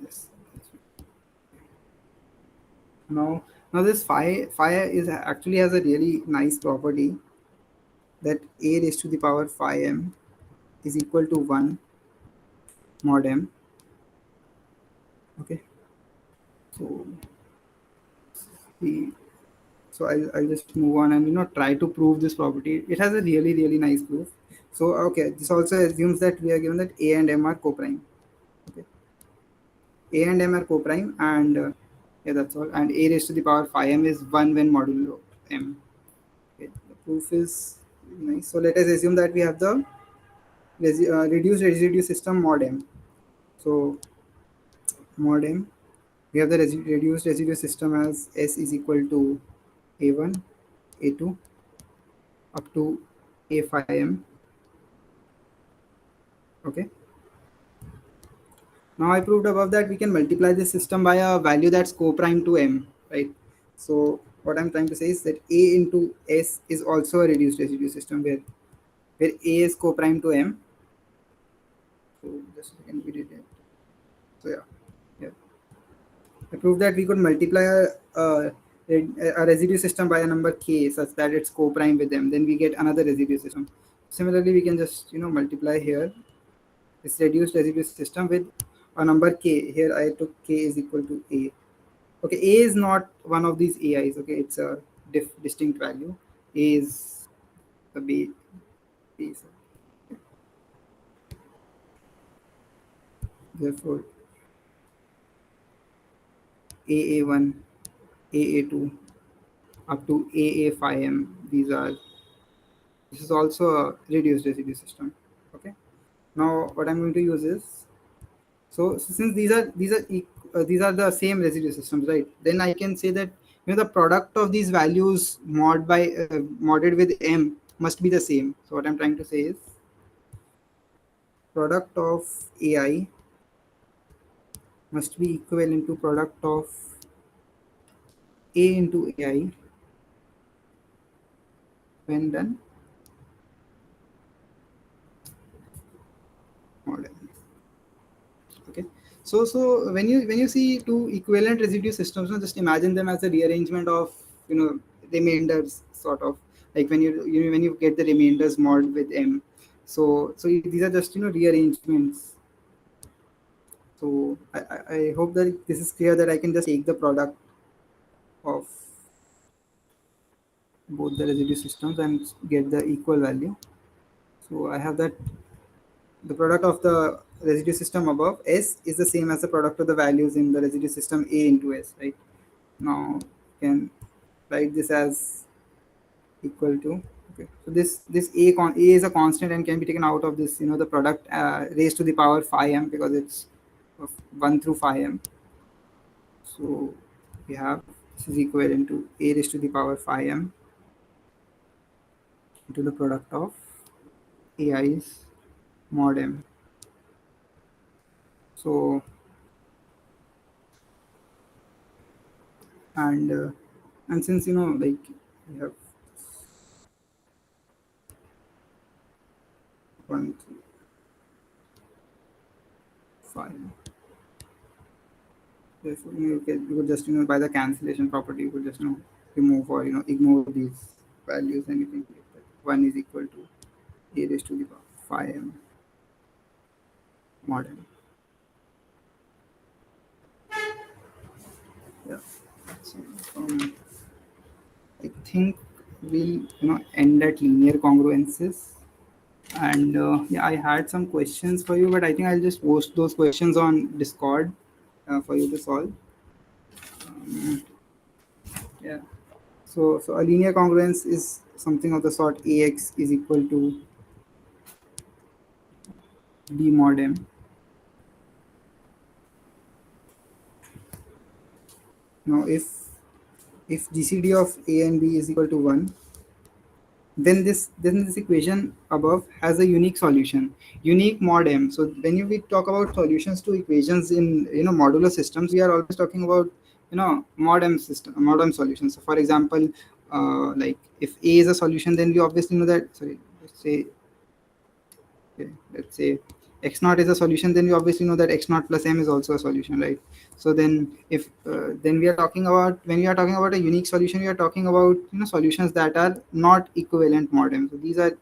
Yes. Now this phi is actually has a really nice property that a raised to the power phi m is equal to 1 mod m. Okay. So I'll just move on and try to prove this property. It has a really nice proof. So okay, this also assumes that we are given that a and m are co-prime. Okay. A and m are co-prime, and yeah, that's all. And a raised to the power phi m is 1 when modulo m. Okay. The proof is nice. So let us assume that we have the reduced residue system mod m. So mod m, we have the reduced residue system as S is equal to a1, a2 up to a phi m. Okay. Now I proved above that we can multiply this system by a value that's co-prime to m, right? So what I'm trying to say is that a into S is also a reduced residue system where a is co-prime to m. So just a second, we did it. So yeah. I proved that we could multiply a residue system by a number k such that it's co-prime with them. Then we get another residue system. Similarly, we can just multiply here this reduced residue system with a number k. Here I took k is equal to a. Okay, a is not one of these ai's. Okay, it's a distinct value. A is the base. Therefore, AA1, AA2 up to AA phi m. This is also a reduced residue system. Okay. Now what I'm going to use is, so since these are the same residue systems, right? Then I can say that the product of these values modded with m must be the same. So what I'm trying to say is product of AI must be equivalent to product of A into AI when done model. Okay. So when you see two equivalent residue systems, just imagine them as a rearrangement of remainders, sort of like when you get the remainders mod with M. So these are just rearrangements. So I hope that this is clear, that I can just take the product of both the residue systems and get the equal value. So I have that the product of the residue system above S is the same as the product of the values in the residue system A into S, right? Now can write this as equal to, okay. So this A is a constant and can be taken out of this, the product raised to the power phi m, because it's of 1 through phi m. So we have this is equivalent to A raised to the power phi m into the product of AI's mod m. So and since like we have 1 through 5, therefore you could just by the cancellation property you could just remove or ignore these values, and you can get that 1 is equal to A raised to the power phi m mod m. Yeah. So I think we'll end at linear congruences. And yeah, I had some questions for you, but I think I'll just post those questions on Discord for you to solve. Yeah. So a linear congruence is something of the sort AX is equal to B mod M. Now, if GCD of A and B is equal to 1, then this equation above has a unique solution, unique mod M. So when we talk about solutions to equations in modular systems, we are always talking about mod M system, mod M solutions. So for example, like if A is a solution, then we obviously know that, sorry, let's say x naught is a solution, then we obviously know that x naught plus m is also a solution, right? So then if then we are talking about, when we are talking about a unique solution, we are talking about solutions that are not equivalent mod m. So these are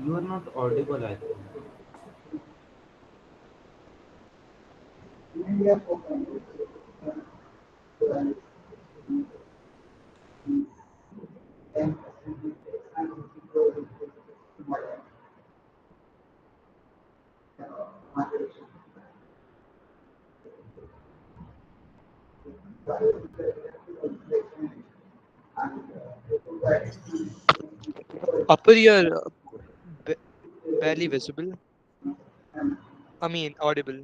You are not audible, I think. Upper you're ba- barely visible. I mean, audible.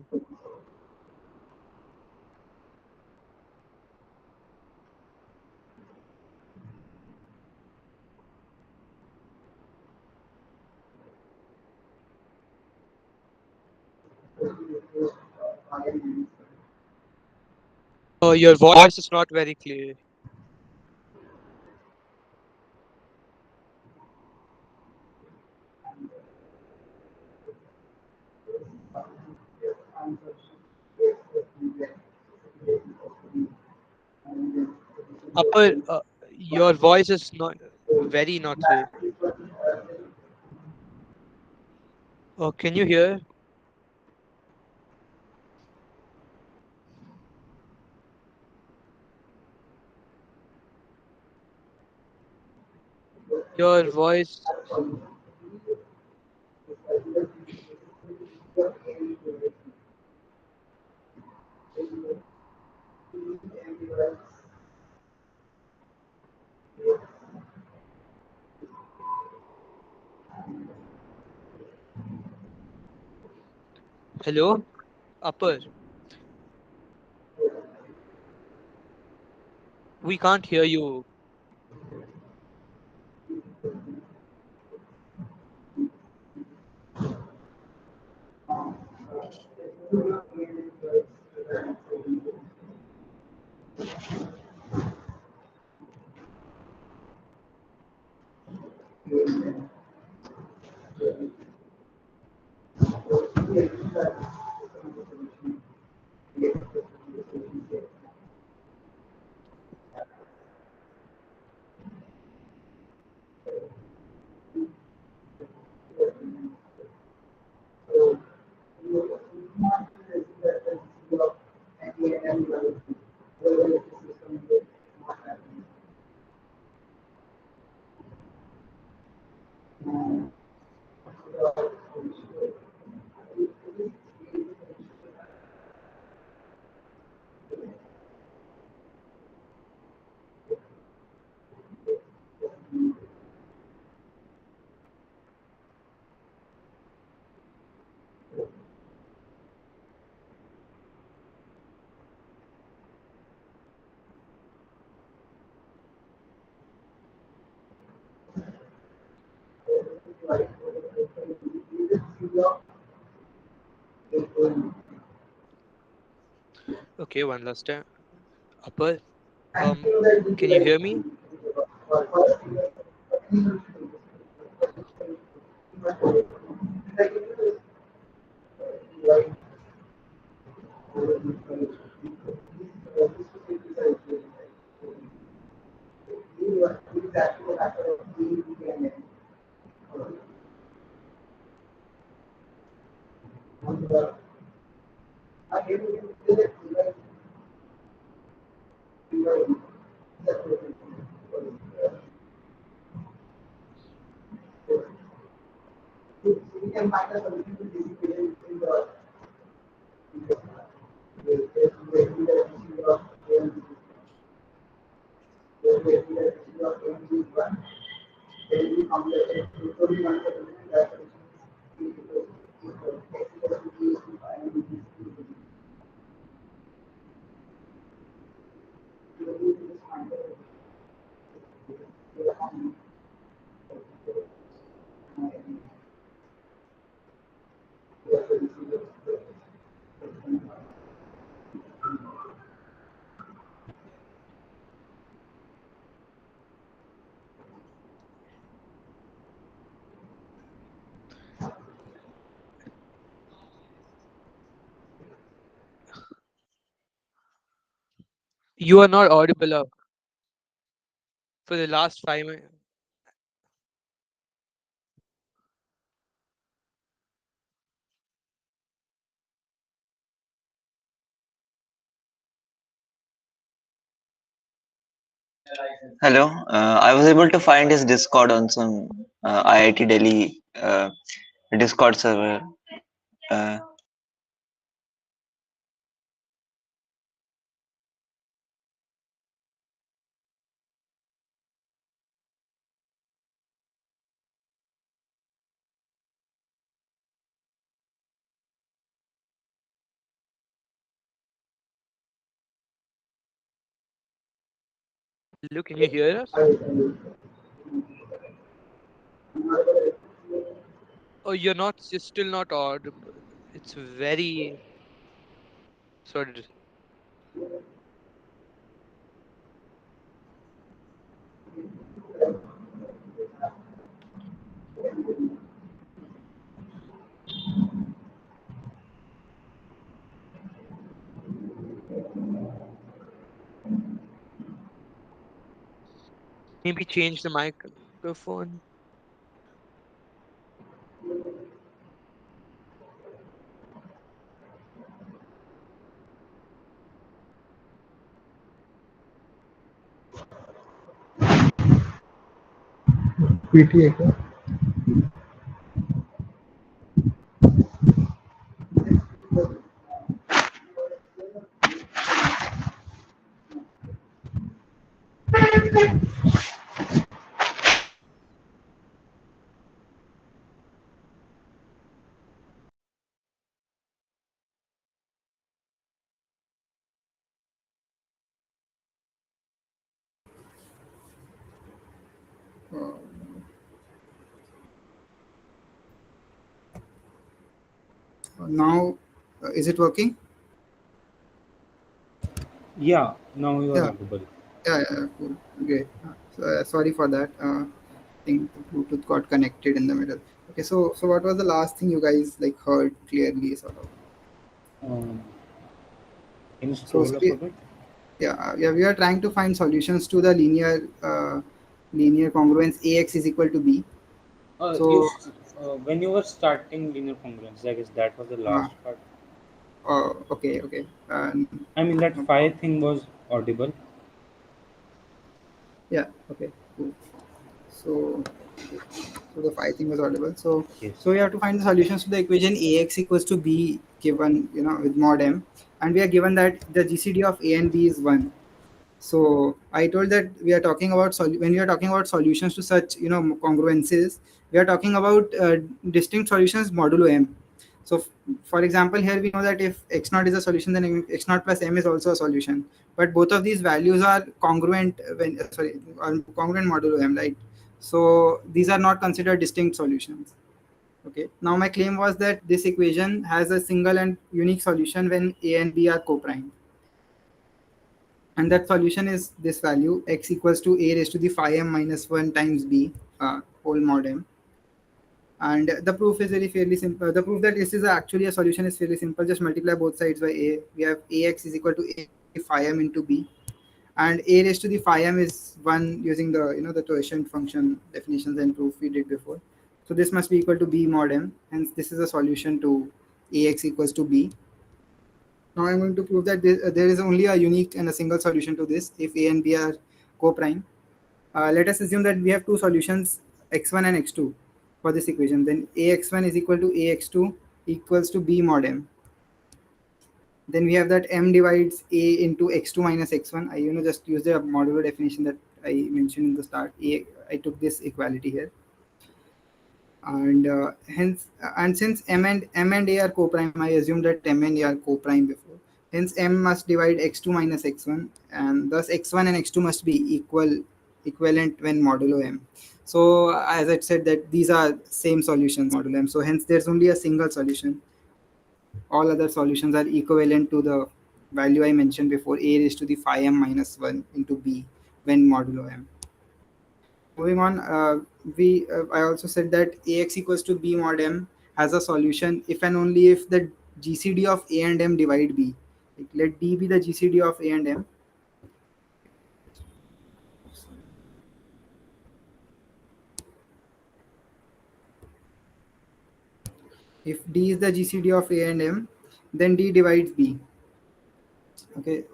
Your voice is not very clear. Upper, your voice is not very not clear. Can you hear? Your voice. Hello, Upper. We can't hear you. Okay, one last time. Upper, um, can you hear me? You are not audible for the last 5 minutes. Hello, I was able to find his Discord on some IIT Delhi Discord server. Uh, Look, can you hear us? Oh, you're still not audible. It's very sorry. Maybe change the microphone. PTA का now is it working? Yeah, now you are Yeah, audible. yeah, cool, great. Sorry for that. I think the Bluetooth got connected in the middle. Okay, so what was the last thing you guys like heard clearly, sort of? Um, can you So, scroll up a bit? yeah, we are trying to find solutions to the linear congruence ax is equal to b. So, When you were starting linear congruence, I guess that was the uh, last part. okay. I mean, that No phi problem. thing was audible. Yeah, okay, cool. So, okay. So the phi thing was audible. So Yes. we have to find the solutions to the equation ax equals to b given, with mod m, and we are given that the GCD of a and b is 1. So I told that we are talking about when we are talking about solutions to such congruences, we are talking about distinct solutions modulo m. So for example, here we know that if x naught is a solution, then x naught plus m is also a solution. But both of these values are congruent are congruent modulo m, right? So these are not considered distinct solutions. Okay. Now my claim was that this equation has a single and unique solution when a and b are coprime. And that solution is this value x equals to a raised to the phi m minus 1 times b whole mod m. And the proof is fairly simple. The proof that this is actually a solution is fairly simple. Just multiply both sides by a. We have ax is equal to a phi m into b, and a raised to the phi m is 1 using the totient function definitions and proof we did before. So this must be equal to b mod m. Hence this is a solution to ax equals to b. Now I'm going to prove that there is only a unique and a single solution to this if a and b are co-prime. Let us assume that we have two solutions x1 and x2 for this equation. Then ax1 is equal to ax2 equals to b mod m. Then we have that m divides a into x2 minus x1. I just use the modular definition that I mentioned in the start. I took this equality here, and since m and a are co-prime, I assume that m and a are co-prime before. Hence m must divide x2 minus x1, and thus x1 and x2 must be equivalent when modulo m. So as I said that these are same solutions modulo m. So hence there's only a single solution. All other solutions are equivalent to the value I mentioned before, a raised to the phi m minus 1 into b when modulo m. Moving on, I also said that ax equals to b mod m has a solution if and only if the GCD of a and m divide b. Like, let b be the GCD of a and m. If d is the GCD of a and m, then d divides b. Okay,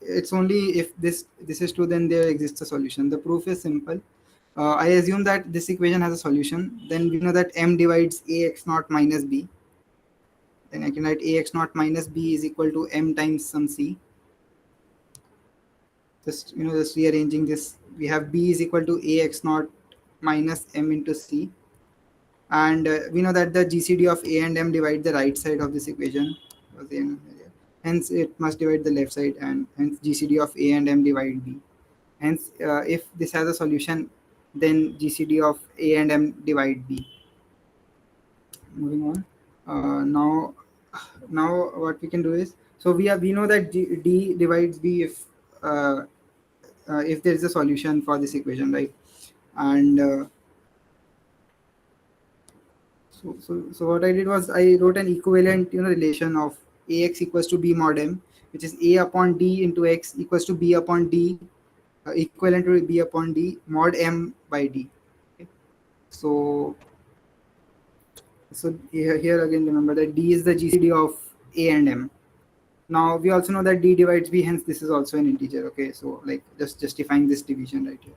it's only if this is true, then there exists a solution. The proof is simple. I assume that this equation has a solution. Then we know that m divides ax naught minus b. Then I can write ax naught minus b is equal to m times some c. Just rearranging this, we have b is equal to ax naught minus m into c, and we know that the GCD of a and m divide the right side of this equation. Hence it must divide the left side, and hence GCD of a and m divide b. Hence if this has a solution, then GCD of a and m divide b. Moving on. Now what we can do is, so we know that d divides b if there is a solution for this equation, right? And so what I did was I wrote an equivalent relation of ax equals to b mod m, which is a upon d into x equals to b upon d equivalent to b upon d mod m by d. Okay. So here again remember that d is the GCD of a and m. Now we also know that d divides b, hence this is also an integer. Okay, so like just justifying this division right here.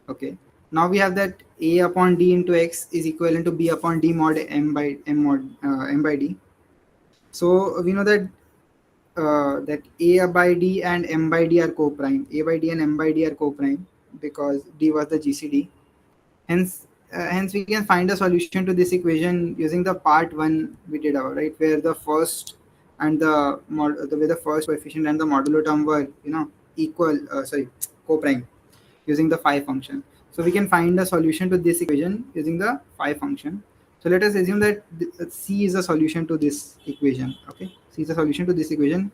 Okay, now we have that a upon d into x is equivalent to b upon d mod m by m by d. So we know that that a by d and m by d are co-prime. A by d and m by d are co-prime because d was the GCD. Hence we can find a solution to this equation using the part one we did our right, where the first and the way the first coefficient and the modulo term were equal. Co-prime using the phi function. So we can find a solution to this equation using the phi function. So let us assume that C is a solution to this equation. Okay, C is a solution to this equation.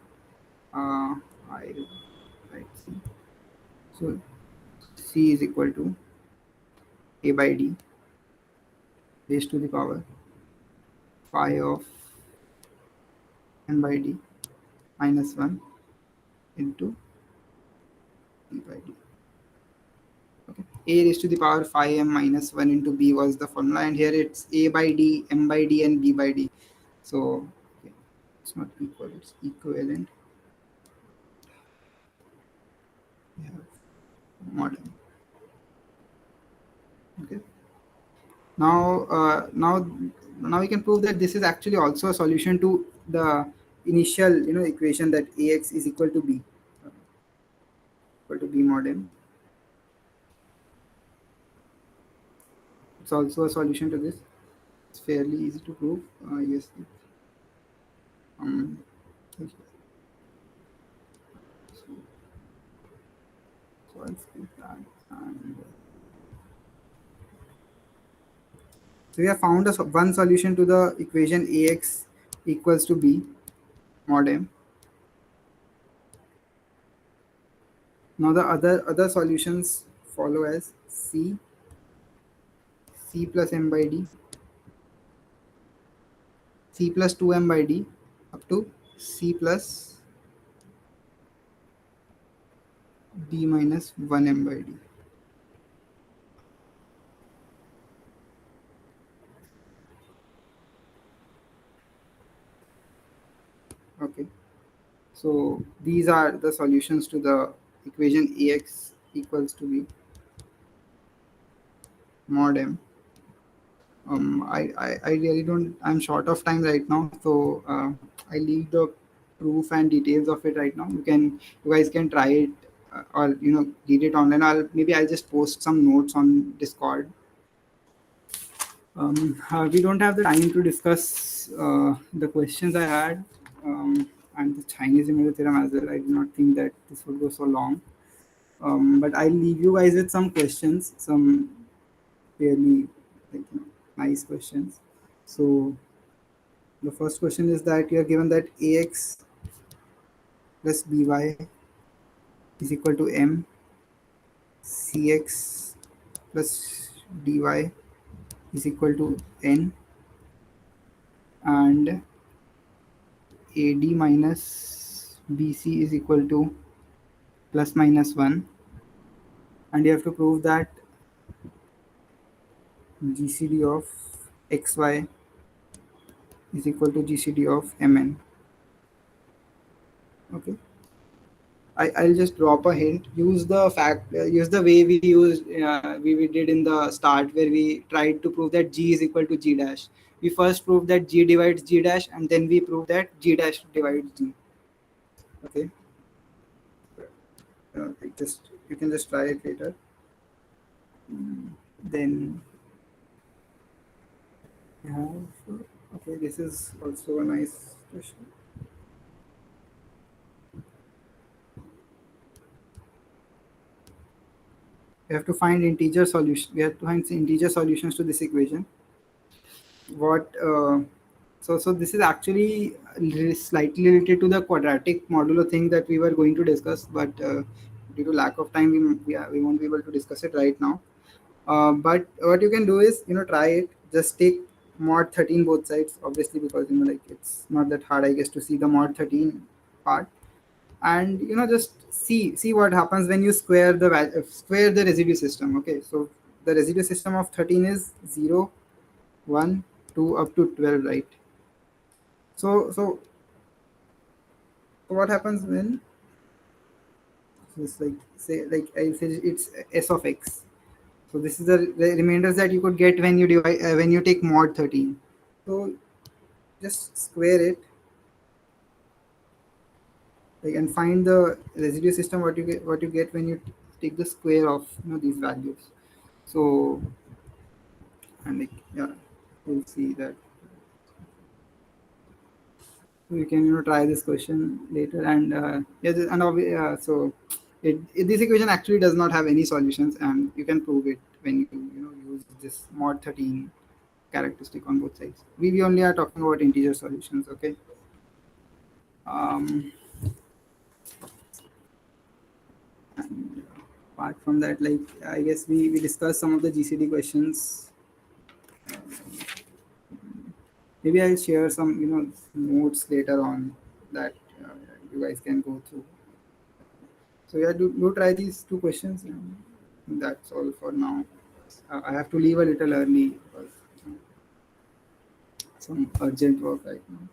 I write C. So C is equal to a by d raised to the power phi of n by d minus 1 into b by d. Okay. A raised to the power phi m minus 1 into b was the formula, and here it's a by d, m by d, and b by d. So okay, it's not equal, it's equivalent. We have mod m. Okay. Now we can prove that this is actually also a solution to the initial equation that ax is equal to b mod m. It's also a solution to this. It's fairly easy to prove. Yes. So I'll skip that. And so we have found one solution to the equation ax equals to b mod m. Now the other solutions follow as c plus m by d, c plus 2m by d, up to c plus d minus 1m by d. Okay, so these are the solutions to the equation ax equals to b mod m. I really don't, I'm short of time right now, so I leave the proof and details of it right now. You guys can try it or read it online. I'll just post some notes on Discord. We don't have the time to discuss the questions I had and the Chinese numerical theorem as well. I do not think that this would go so long. But I'll leave you guys with some questions, some fairly nice questions. So the first question is that you are given that ax plus by is equal to m cx plus dy is equal to n, and ad minus bc is equal to plus minus 1, and you have to prove that GCD of xy is equal to GCD of mn. Okay, I'll just drop a hint. Use the way we did in the start, where we tried to prove that g is equal to g dash. We first proved that g divides g dash, and then we proved that g dash divides g. Okay, you can just try it later. Then we have, okay, this is also a nice question. We have to find integer solution. We have to find integer solutions to this equation. So this is actually slightly related to the quadratic modulo thing that we were going to discuss, but due to lack of time, we won't be able to discuss it right now. But what you can do is try it. Just take mod 13 both sides, obviously, because it's not that hard, I guess, to see the mod 13 part. and just see what happens when you square square the residue system. Okay, so the residue system of 13 is 0, 1, 2 up to 12, right? So what happens when it's like, say, like I said, it's s of x. So this is the remainders that you could get when you divide when you take mod 13. So just square it, like, and find the residue system. What you get when you take the square of these values. So, and like, yeah, we'll see that. We can try this question later, and yeah, so this equation actually does not have any solutions, and you can prove it when you use this mod 13 characteristic on both sides. We only are talking about integer solutions. Okay. um and apart from that, like, I guess we discussed some of the GCD questions. Maybe I'll share some notes later on that you guys can go through. So yeah, do try these two questions, and that's all for now. I have to leave a little early because some urgent work right now.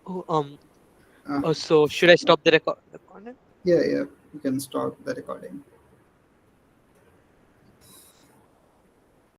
Oh, Uh, so should I stop the recording? yeah, you can stop the recording.